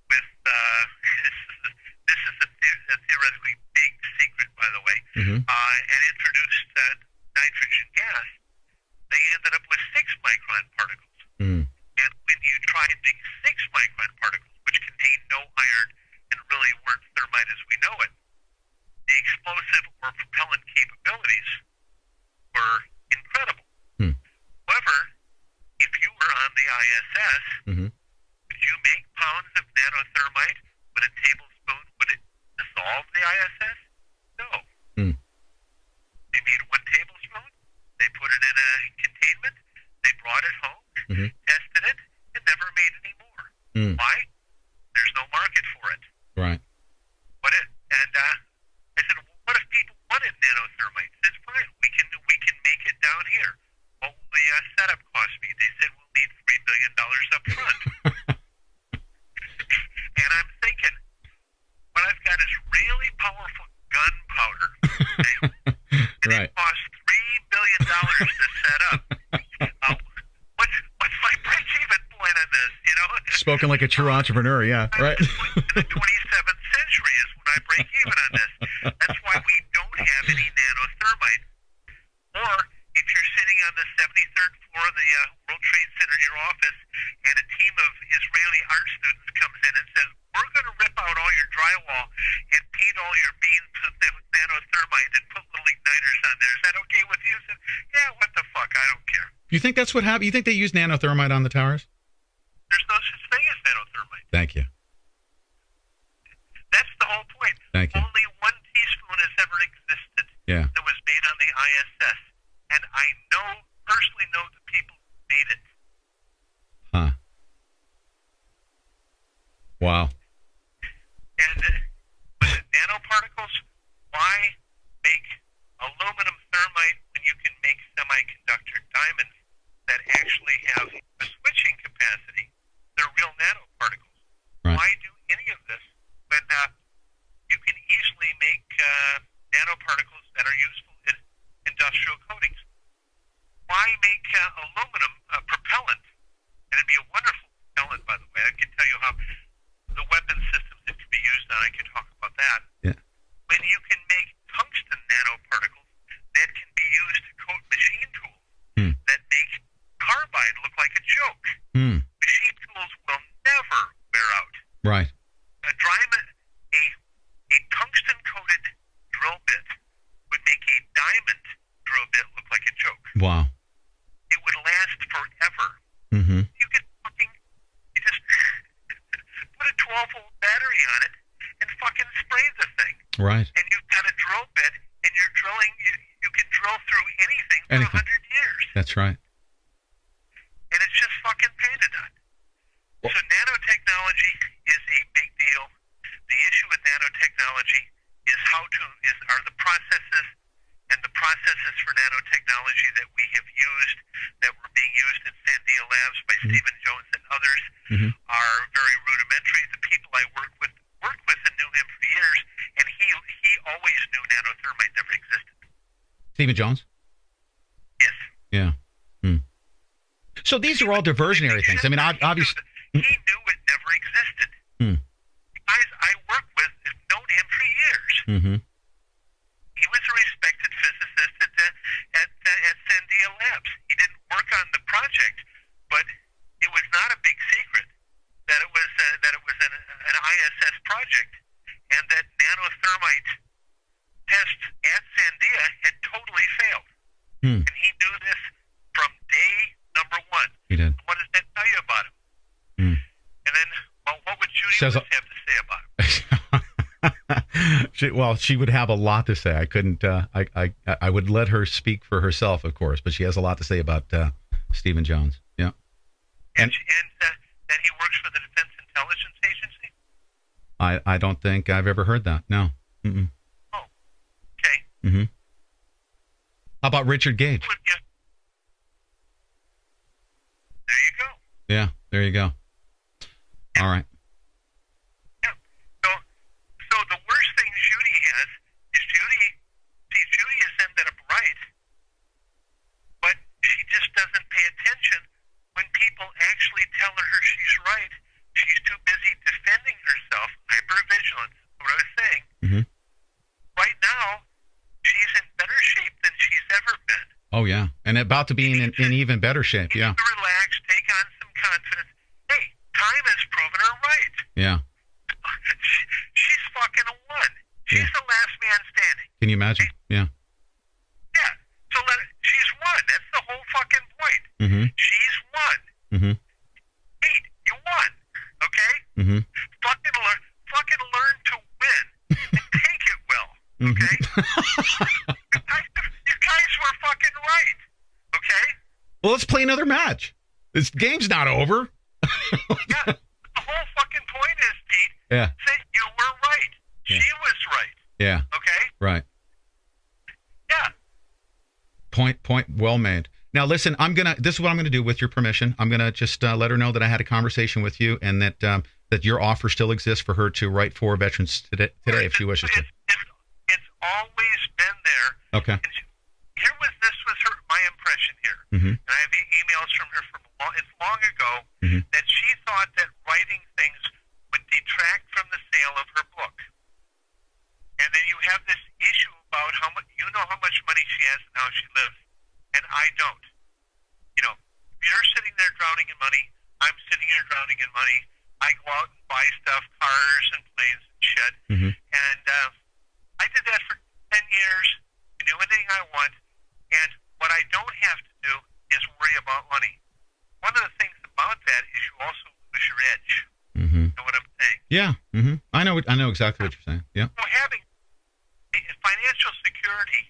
with this is a theoretically big secret, by the way, Mm-hmm. and introduced nitrogen gas, they ended up with 6 micron particles. Mm. And when you tried the 6 micron particles, which contained no iron and really weren't thermite as we know it, the explosive or propellant capabilities were incredible. Mm. However, if you were on the ISS, Mm-hmm. could you make pounds of nanothermite with a tablespoon? Would it dissolve the ISS? No. Mm. They made 1 tablespoon. They put it in a containment. They brought it home, Mm-hmm. tested it, and never made any more. Mm. Why? There's no market for it. Right. And I said, well, what if people wanted nanothermite? That's fine. We can make it down here. What will the setup cost me? They said we'll need $3 billion up front. And I'm thinking, what I've got is really powerful gunpowder. Okay? And Right. it costs $3 billion to set up. What's my break-even point on this? Spoken like a true entrepreneur. Yeah. Right. The 27th century is when I break even on this. That's why we don't have any nanothermite. Or if you're sitting on the 73rd floor of the World Trade Center in your office, and a team of Israeli art students comes in and says, "We're going to rip out all your drywall and paint all your beams with nanothermite and put little igniters on there. Is that okay with you?" I said, "Yeah, what the fuck? I don't care." You think that's what happened? You think they use nanothermite on the towers? There's no such thing as nanothermite. Thank you. That's the whole point. Thank you. Only 1 teaspoon has ever existed Yeah. that was made on the ISS. And I personally know the people who made it. Huh. Wow. And with the nanoparticles, why make aluminum thermite when you can make semiconductor diamonds that actually have a switching capacity? They're real nanoparticles. Right. Why do any of this when you can easily make nanoparticles that are useful in industrial coatings? Why make aluminum a propellant? And it'd be a wonderful propellant, by the way. I can tell you how the weapon systems it could be used on, I can talk about that. Yeah. When you can make tungsten nanoparticles that can be used to coat machine tools that make carbide look like a joke. Machine tools will never wear out. Right. A tungsten-coated drill bit would make a diamond drill bit look like a joke. Wow. It would last forever. Mm-hmm. You just put a 12-volt battery on it and fucking spray the thing. Right. And you've got a drill bit, and you're drilling. You can drill through anything for 100 years. That's right. And it's just fucking painted on. So nanotechnology is a big deal. The issue with nanotechnology are the processes, and the processes for nanotechnology that we have used, that were being used at Sandia Labs by Stephen Jones and others, are very rudimentary. The people I worked with and knew him for years, and he always knew nanothermite never existed. Stephen Jones? Yes. Yeah. So these are all diversionary things. I mean, obviously. He knew it never existed. Guys I work with have known him for years. He was a respected physicist at Sandia Labs. He didn't work on the project, but it was not a big secret that it was an ISS project, and that nanothermite tests at Sandia had totally failed. And he knew this from day number one. He did. What does that tell you about him? And then, what would Judy Lewis have to say about him? She would have a lot to say. I couldn't. I would let her speak for herself, of course, but she has a lot to say about Stephen Jones. Yeah. And that he works for the Defense Intelligence Agency? I don't think I've ever heard that. No. Mm-mm. Oh, okay. How about Richard Gage? There you go. Yeah, there you go. All right. Yeah. So the worst thing Judy has is Judy is ended up right, but she just doesn't pay attention when people actually tell her she's right. She's too busy defending herself, hypervigilance, what I was saying. Right now, she's in better shape than she's ever been. Oh, yeah. And about to be in even better shape, yeah. To relax, take on some confidence. Hey, time has proven her right. Yeah. She's fucking a one. She's the last man standing. Can you imagine? Yeah. Yeah. So she's won. That's the whole fucking point. She's won. Pete, you won. Okay? Fucking learn to win and take it well. Okay? You guys were fucking right. Okay? Well, let's play another match. This game's not over. Yeah. The whole fucking point is, Pete, say you were right. Yeah. She was right. Yeah. Okay? Right. Yeah. Point well made. Now, listen, this is what I'm going to do with your permission. I'm going to just let her know that I had a conversation with you, and that your offer still exists for her to write for veterans today if she wishes to. It's always been there. Okay. And this was my impression here. And I have emails from her from long ago that she thought that writing things would detract from the sale of her book. And then you have this issue about how much money she has and how she lives, and I don't. You're sitting there drowning in money. I'm sitting here drowning in money. I go out and buy stuff, cars and planes and shit. And I did that for 10 years. I do anything I want. And what I don't have to do is worry about money. One of the things about that is you also lose your edge. You know what I'm saying? Yeah. I know exactly what you're saying. Yeah. So having financial security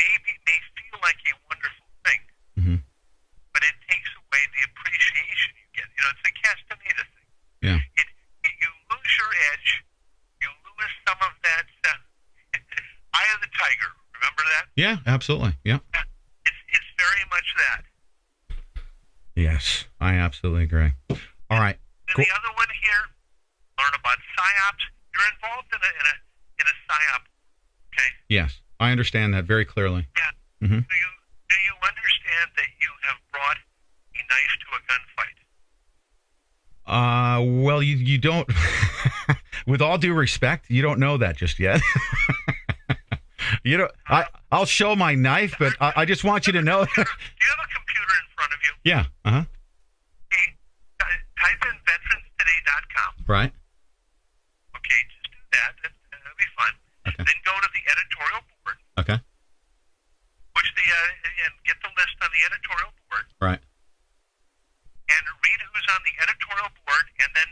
may feel like a wonderful thing, but it takes away the appreciation you get. It's a Castaneda thing. Yeah. You lose your edge. You lose some of that eye of the tiger. Remember that? Yeah, absolutely. Yeah. It's very much that. Yes, I absolutely agree. All right. And the other one here, learn about Psy-Ops. You're involved in a Psy-Op. Okay. Yes, I understand that very clearly. Yeah. Do you understand that you have brought a knife to a gunfight? Well, you don't. With all due respect, you don't know that just yet. You know, I'll show my knife, but I just want you to know. Do you have a computer in front of you? Yeah. Okay, type in veteranstoday.com. Right. Okay, just do that. That'll be fun. Okay. Then go to the editorial board. Okay. And get the list on the editorial board. Right. And read who's on the editorial board, and then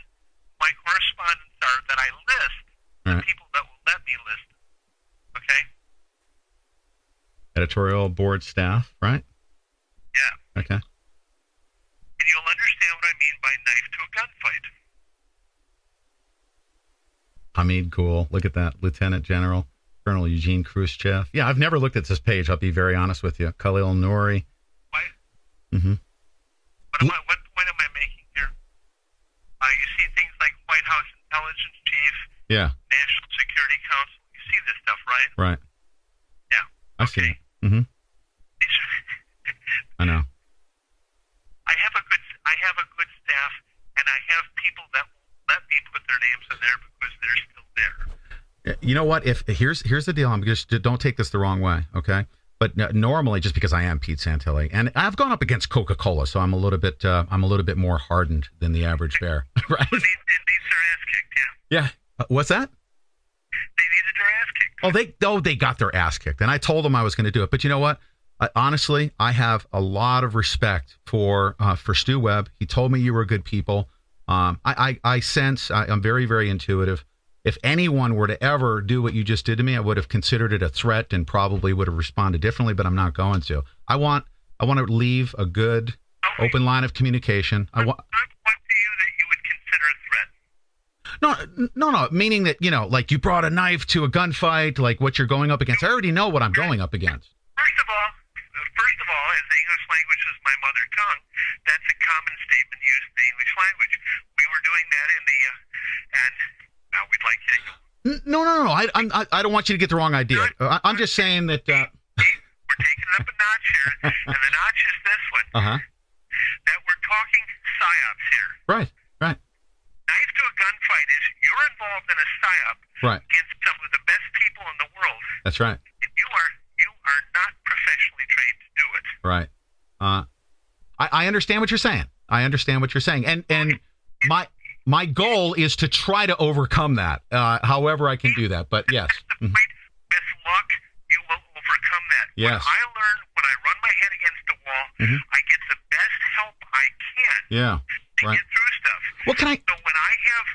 my correspondents are that I list the people that will let me list. Okay? Editorial board staff, right? Yeah. Okay. And you'll understand what I mean by knife to a gunfight. Hamid Gul, look at that. Lieutenant General, Colonel Eugene Khrushchev. Yeah, I've never looked at this page, I'll be very honest with you. Khalil Nouri. Why? Mm-hmm. What point am I making here? You see things like White House Intelligence Chief, Yeah. National Security Council. You see this stuff, right? Right. Yeah. I see Okay. it. Mm-hmm. These I know. I have a good staff, and I have people that will let me put their names in there because they're still there. You know what? If here's the deal. I'm just, don't take this the wrong way, okay? But normally, just because I am Pete Santilli, and I've gone up against Coca-Cola, so I'm a little bit more hardened than the average bear, right? It needs their ass kicked, yeah. Yeah. What's that? They needed their ass kicked. They got their ass kicked, and I told them I was going to do it. But you know what? Honestly, I have a lot of respect for Stu Webb. He told me you were good people. I sense I'm very, very intuitive. If anyone were to ever do what you just did to me, I would have considered it a threat and probably would have responded differently, but I'm not going to. I want to leave a good, open line of communication. What to you that you would consider a threat? No, meaning that, like you brought a knife to a gunfight, like what you're going up against. I already know what I'm going up against. First of all, as the English language is my mother tongue, that's a common statement used in the English language. We were doing that and now we'd like you to go. No. I don't want you to get the wrong idea. I'm just saying that. We're taking it up a notch here, and the notch is this one. That we're talking psyops here. Right. Knife to a gunfight is you're involved in a psyop against some of the best people in the world. That's right. And you are not professionally trained to do it. Right. I understand what you're saying. And my goal is to try to overcome that, however I can do that. But yes. That's the point. With luck, you will overcome that. Yes. When I run my head against the wall, I get the best help I can to get through stuff. Well, can I? So when I have...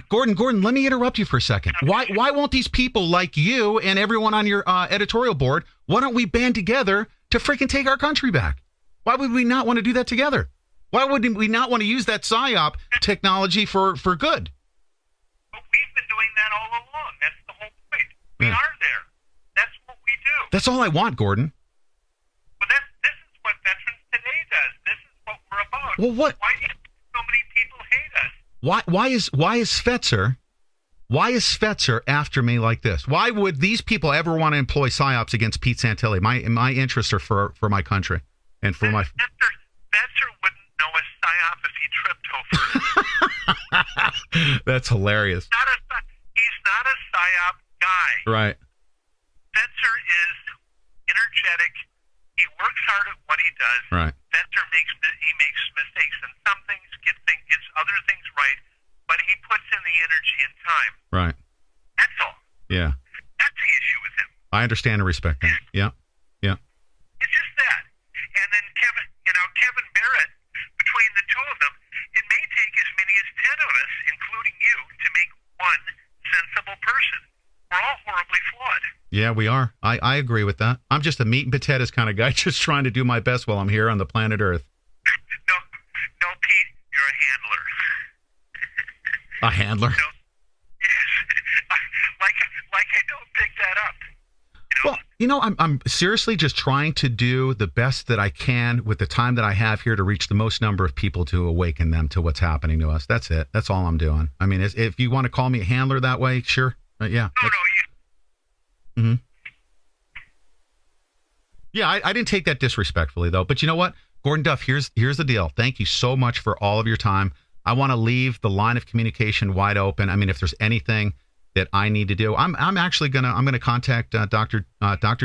Gordon, let me interrupt you for a second. Why won't these people like you and everyone on your editorial board, why don't we band together to freaking take our country back? Why would we not want to do that together? Why would we not want to use that PSYOP technology for good? But we've been doing that all along. That's the whole point. We are there. That's what we do. That's all I want, Gordon. Well, this is what Veterans Today does. This is what we're about. Well, what? Why do so many people hate us? Why is Fetzer after me like this? Why would these people ever want to employ PSYOPs against Pete Santilli? My interests are for my country and for my... Fetzer wouldn't know a PSYOP if he tripped over. That's hilarious. He's not a PSYOP guy. Right. Fetzer is energetic. He works hard at what he does. Right. Fetzer makes mistakes in some things, gets other things right, but he puts in the energy and time. Right. That's all. Yeah. That's the issue with him. I understand and respect that. Yeah. It's just that. And then Kevin Barrett, between the two of them, it may take as many as 10 of us, including you, to make one sensible person. We're all horribly flawed. Yeah, we are. I agree with that. I'm just a meat and potatoes kind of guy, just trying to do my best while I'm here on the planet Earth. No, Pete, you're a handler. A handler? No. Yes. like I don't pick that up. Well, I'm seriously just trying to do the best that I can with the time that I have here to reach the most number of people to awaken them to what's happening to us. That's it. That's all I'm doing. I mean, if you want to call me a handler that way, sure. Yeah. No, you... Yeah, I didn't take that disrespectfully, though. But you know what? Gordon Duff, here's the deal. Thank you so much for all of your time. I want to leave the line of communication wide open. I mean, if there's anything that I need to do, I'm gonna contact Dr.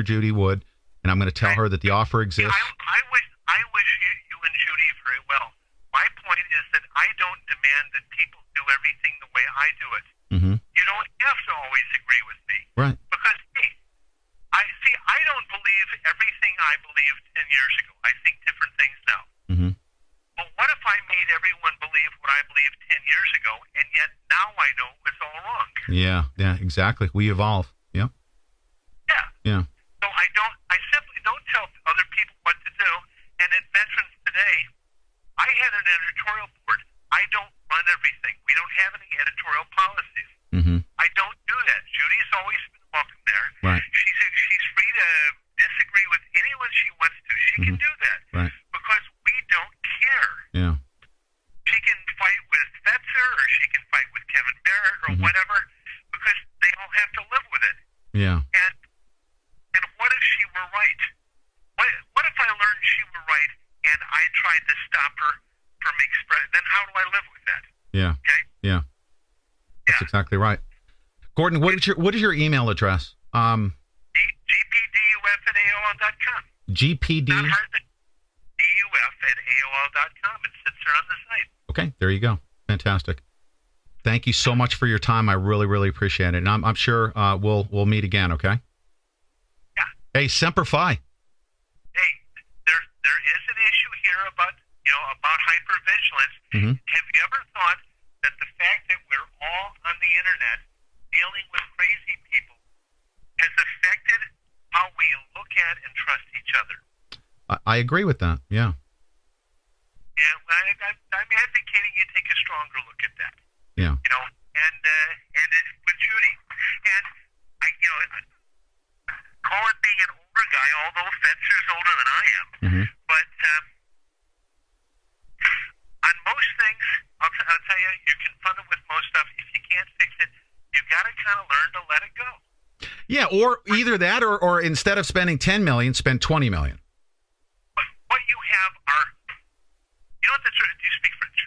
Judy Wood, and I'm gonna tell her that the offer exists. I wish you and Judy very well. My point is that I don't demand that people do everything the way I do it. Mm-hmm. You don't have to always agree with me. Right. Because, hey, I don't believe everything I believed 10 years ago. I think different things now. Mm-hmm. But what if I made everyone believe what I believed 10 years ago, and yet now I know it's all wrong? Yeah, exactly. We evolve. Yep. Yeah. So I simply don't tell other people what to do. And at Veterans Today, I had an editorial board. I don't run everything. We don't have any editorial policies. Mm-hmm. I don't do that. Judy's always been welcome there. Right. She's free to disagree with anyone she wants to. She can do that. Right. Because we don't care. Yeah. She can fight with Fetzer, or she can fight with Kevin Barrett, or whatever, because they all have to live with it. Yeah. And what if she were right? What if I learned she were right and I tried to stop her from express? Then how do I live with that? Yeah. Okay. Yeah. That's exactly right. Gordon, what is your email address? GPDUF at AOL.com. GPD. Not hard to, DUF at AOL.com. It sits there on the site. Okay, there you go. Fantastic. Thank you so much for your time. I really, really appreciate it. And I'm sure we'll meet again, okay? Yeah. Hey, Semper Fi. Hey, there is an issue here about hypervigilance. Mm-hmm. Have you ever thought that the fact that we're all on the internet dealing with crazy people has affected how we look at and trust each other? I agree with that. Yeah. Yeah, I'm advocating you take a stronger look at that. Yeah. And with Judy, and call it being an older guy, although Fetzer's older than I am. Mm-hmm. But on most things, I'll tell you, you're confronted with most stuff. If you can't fix it, you've got to kind of learn to let it go. Yeah, or either that, or instead of spending $10 million, spend $20 million. What you have are, do you speak French?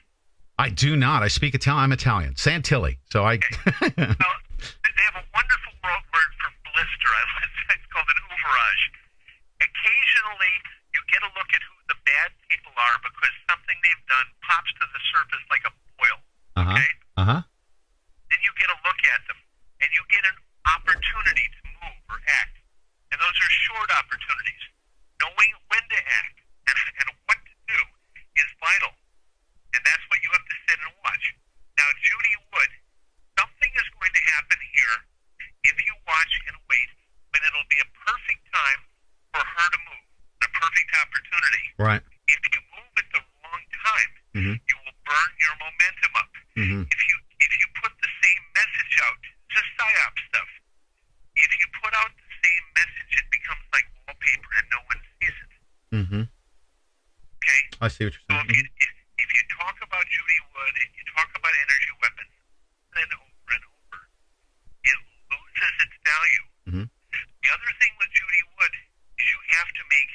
I do not. I speak Italian. I'm Italian. Santilli. So I. Okay. Well, they have a wonderful word for blister. It's called an ouvrage. Occasionally, you get a look at who the bad people are because something they've done pops to the surface like a boil. Okay? Then you get a look at them, and you get an opportunity to move or act. And those are short opportunities. Knowing when to act and what to do is vital. And that's what you have to sit and watch. Now, Judy Wood, something is going to happen here if you watch and wait when it'll be a perfect time for her to move, a perfect opportunity. Right. If you move at the wrong time, you will burn your momentum up. Mm-hmm. If you put the same message out, this is Psy-Ops stuff. If you put out the same message, it becomes like wallpaper and no one sees it. Mm-hmm. Okay? I see what you're So saying. if you talk about Judy Wood and you talk about energy weapons, then over and over, it loses its value. Mm-hmm. The other thing with Judy Wood is you have to make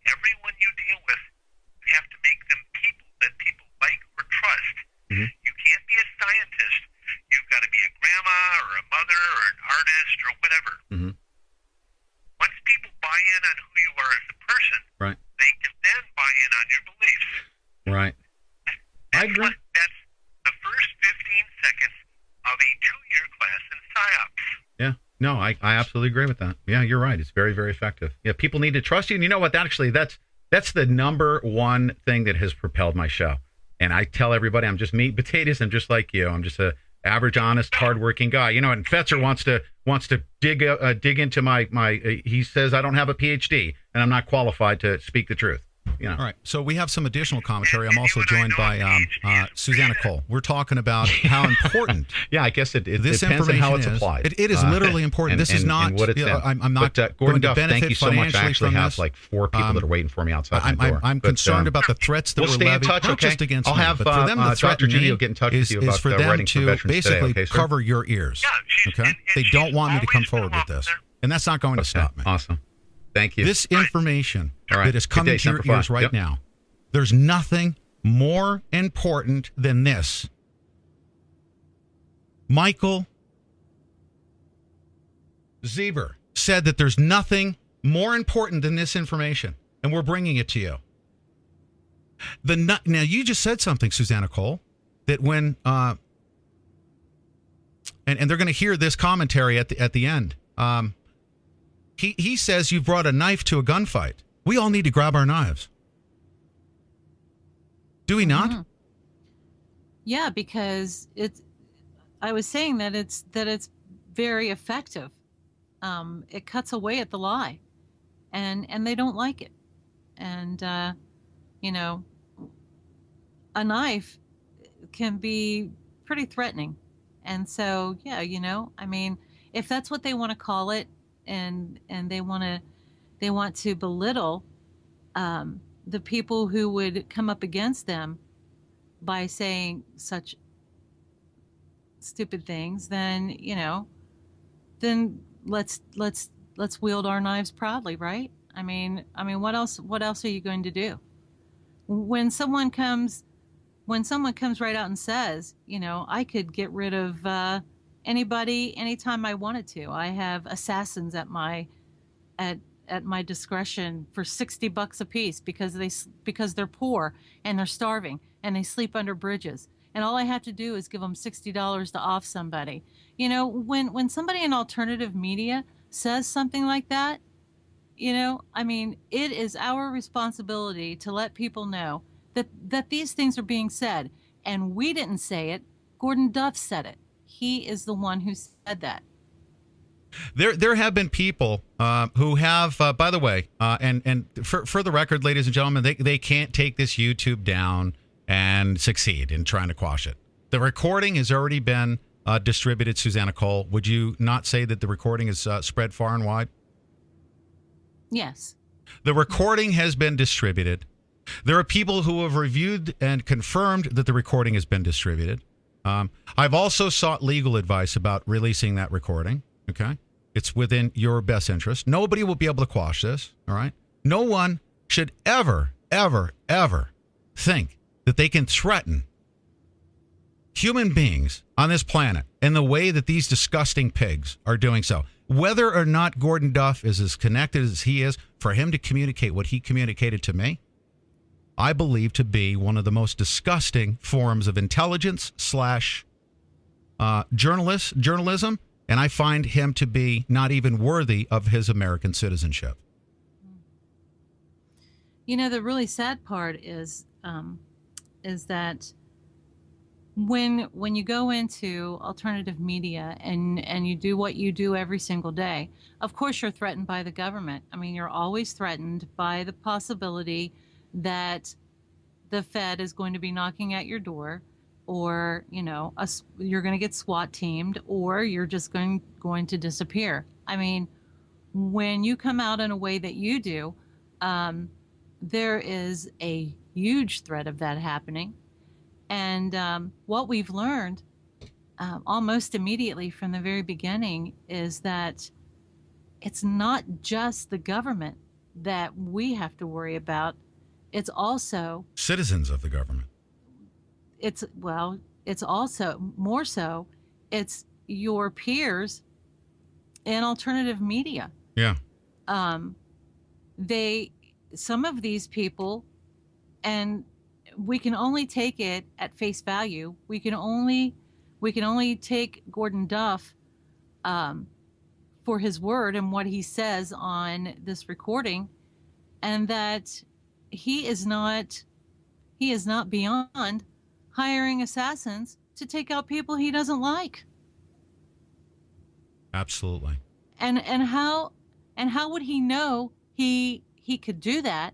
everyone you deal with, you have to make them people that people like or trust. Mm-hmm. You can't be a scientist. You've got to be a grandma or a mother or an artist or whatever. Mm-hmm. Once people buy in on who you are as a person, Right. they can then buy in on your beliefs. Right. I agree. That's the first 15 seconds of a 2-year class in Psy-Ops. Yeah. No, I absolutely agree with that. Yeah, you're right. It's very, very effective. Yeah, people need to trust you. And you know what? That's the number one thing that has propelled my show. And I tell everybody, I'm just meat and potatoes. I'm just like you. I'm just a average, honest, hardworking guy. You know, and Fetzer wants to dig into my. He says I don't have a PhD and I'm not qualified to speak the truth. You know. All right. So we have some additional commentary. I'm also joined by Susanna Cole. We're talking about how important. Yeah, I guess it this depends on how it's information applied. It is literally important. This is not. And what it's I'm not but, Gordon going to Duff, benefit thank you so much. I actually from have this. like 4 people that are waiting for me outside my door. I'm concerned about the threats that we'll were stay in levied, touch, not okay? just against I'll me, have but for them to threaten Dr. Judy me will get in touch with you is about for them writing for to Veterans basically Today, okay, sir? cover your ears. Yeah, Okay, they don't want me to come forward with this, and that's not going to stop me. Awesome. Thank you. This information All right. that is Good day, coming to your Semper Fi. ears right Yep. now There's nothing more important than this. Michael Zieber said that there's nothing more important than this information, and we're bringing it to you. Now, you just said something, Susanna Cole, that when and they're going to hear this commentary at the end. He says you've brought a knife to a gunfight. We all need to grab our knives. Do we not? Mm-hmm. Yeah, because I was saying that it's very effective. It cuts away at the lie, and they don't like it. And a knife can be pretty threatening. And so, yeah, I mean, if that's what they want to call it, and they want to belittle the people who would come up against them by saying such stupid things, then let's wield our knives proudly, right? I mean, what else are you going to do? When someone comes right out and says, I could get rid of anybody anytime I wanted to. I have assassins at my discretion for $60 a piece because they're poor and they're starving and they sleep under bridges. And all I have to do is give them $60 to off somebody. When somebody in alternative media says something like that, I mean, it is our responsibility to let people know that these things are being said. And we didn't say it. Gordon Duff said it. He is the one who said that. There have been people who have, by the way, and for the record, ladies and gentlemen, they can't take this YouTube down and succeed in trying to quash it. The recording has already been distributed, Susanna Cole. Would you not say that the recording is spread far and wide? Yes. The recording has been distributed. There are people who have reviewed and confirmed that the recording has been distributed. I've also sought legal advice about releasing that recording. Okay. It's within your best interest. Nobody will be able to quash this. All right. No one should ever, ever, ever think that they can threaten human beings on this planet in the way that these disgusting pigs are doing so. Whether or not Gordon Duff is as connected as he is, for him to communicate what he communicated to me, I believe to be one of the most disgusting forms of intelligence / journalism. And I find him to be not even worthy of his American citizenship. The really sad part is that when you go into alternative media and you do what you do every single day, of course you're threatened by the government. I mean, you're always threatened by the possibility that the Fed is going to be knocking at your door, or you're going to get SWAT teamed, or you're just going to disappear. I mean, when you come out in a way that you do, there is a huge threat of that happening. And what we've learned almost immediately from the very beginning is that it's not just the government that we have to worry about. It's also citizens of the government. It's also more so, it's your peers in alternative media. Yeah. Some of these people, and we can only take it at face value. We can only take Gordon Duff for his word and what he says on this recording, and that he is not beyond hiring assassins to take out people he doesn't like. Absolutely. And how would he know he could do that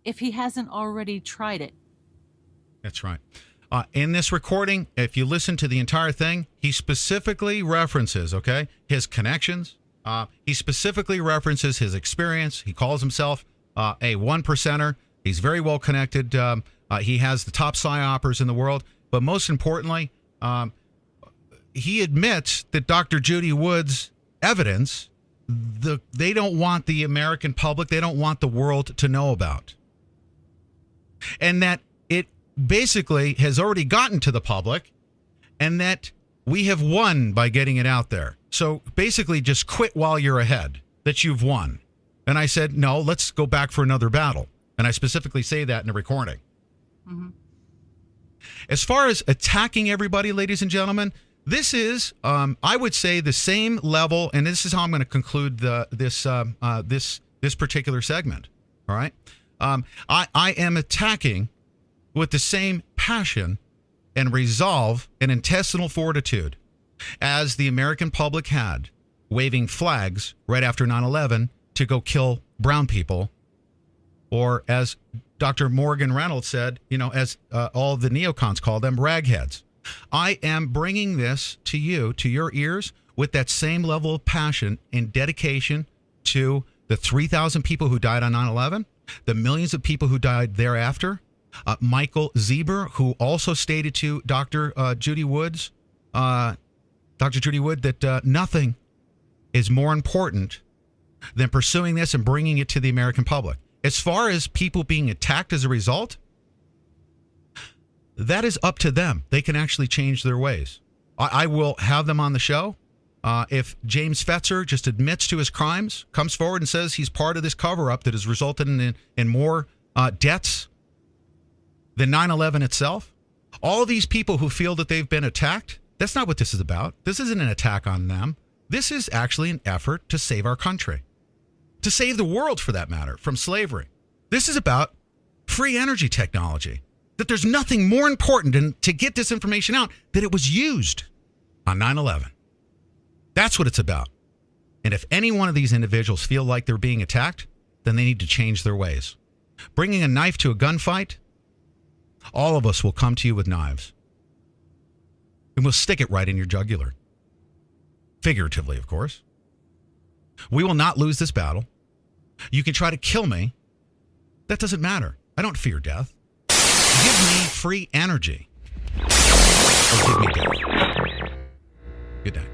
if he hasn't already tried it? That's right. In this recording, if you listen to the entire thing, he specifically references, his connections. He specifically references his experience. He calls himself a one percenter. He's very well connected. He has the top Psy-Oppers in the world. But most importantly, he admits that Dr. Judy Wood's evidence, they don't want the American public, they don't want the world to know about. and that it basically has already gotten to the public, and that we have won by getting it out there. So basically just quit while you're ahead, that you've won. And I said, no, let's go back for another battle. And I specifically say that in a recording. Mm-hmm. As far as attacking everybody, ladies and gentlemen, this is, I would say, the same level, and this is how I'm going to conclude this particular segment. All right, I am attacking with the same passion and resolve and intestinal fortitude as the American public had, waving flags right after 9/11 to go kill brown people, or as Dr. Morgan Reynolds said, as all the neocons call them, ragheads. I am bringing this to you, to your ears, with that same level of passion and dedication to the 3,000 people who died on 9/11, the millions of people who died thereafter. Michael Zieber, who also stated to Dr. Judy Wood, that nothing is more important than pursuing this and bringing it to the American public. As far as people being attacked as a result, that is up to them. They can actually change their ways. I will have them on the show. If James Fetzer just admits to his crimes, comes forward and says he's part of this cover-up that has resulted in more deaths than 9/11 itself, all these people who feel that they've been attacked, that's not what this is about. This isn't an attack on them. This is actually an effort to save our country, to save the world, for that matter, from slavery. This is about free energy technology, that there's nothing more important than to get this information out, that it was used on 9/11. That's what it's about. And if any one of these individuals feel like they're being attacked, then they need to change their ways. Bringing a knife to a gunfight, all of us will come to you with knives. And we'll stick it right in your jugular. Figuratively, of course. We will not lose this battle. You can try to kill me. That doesn't matter. I don't fear death. Give me free energy, or give me death. Good day.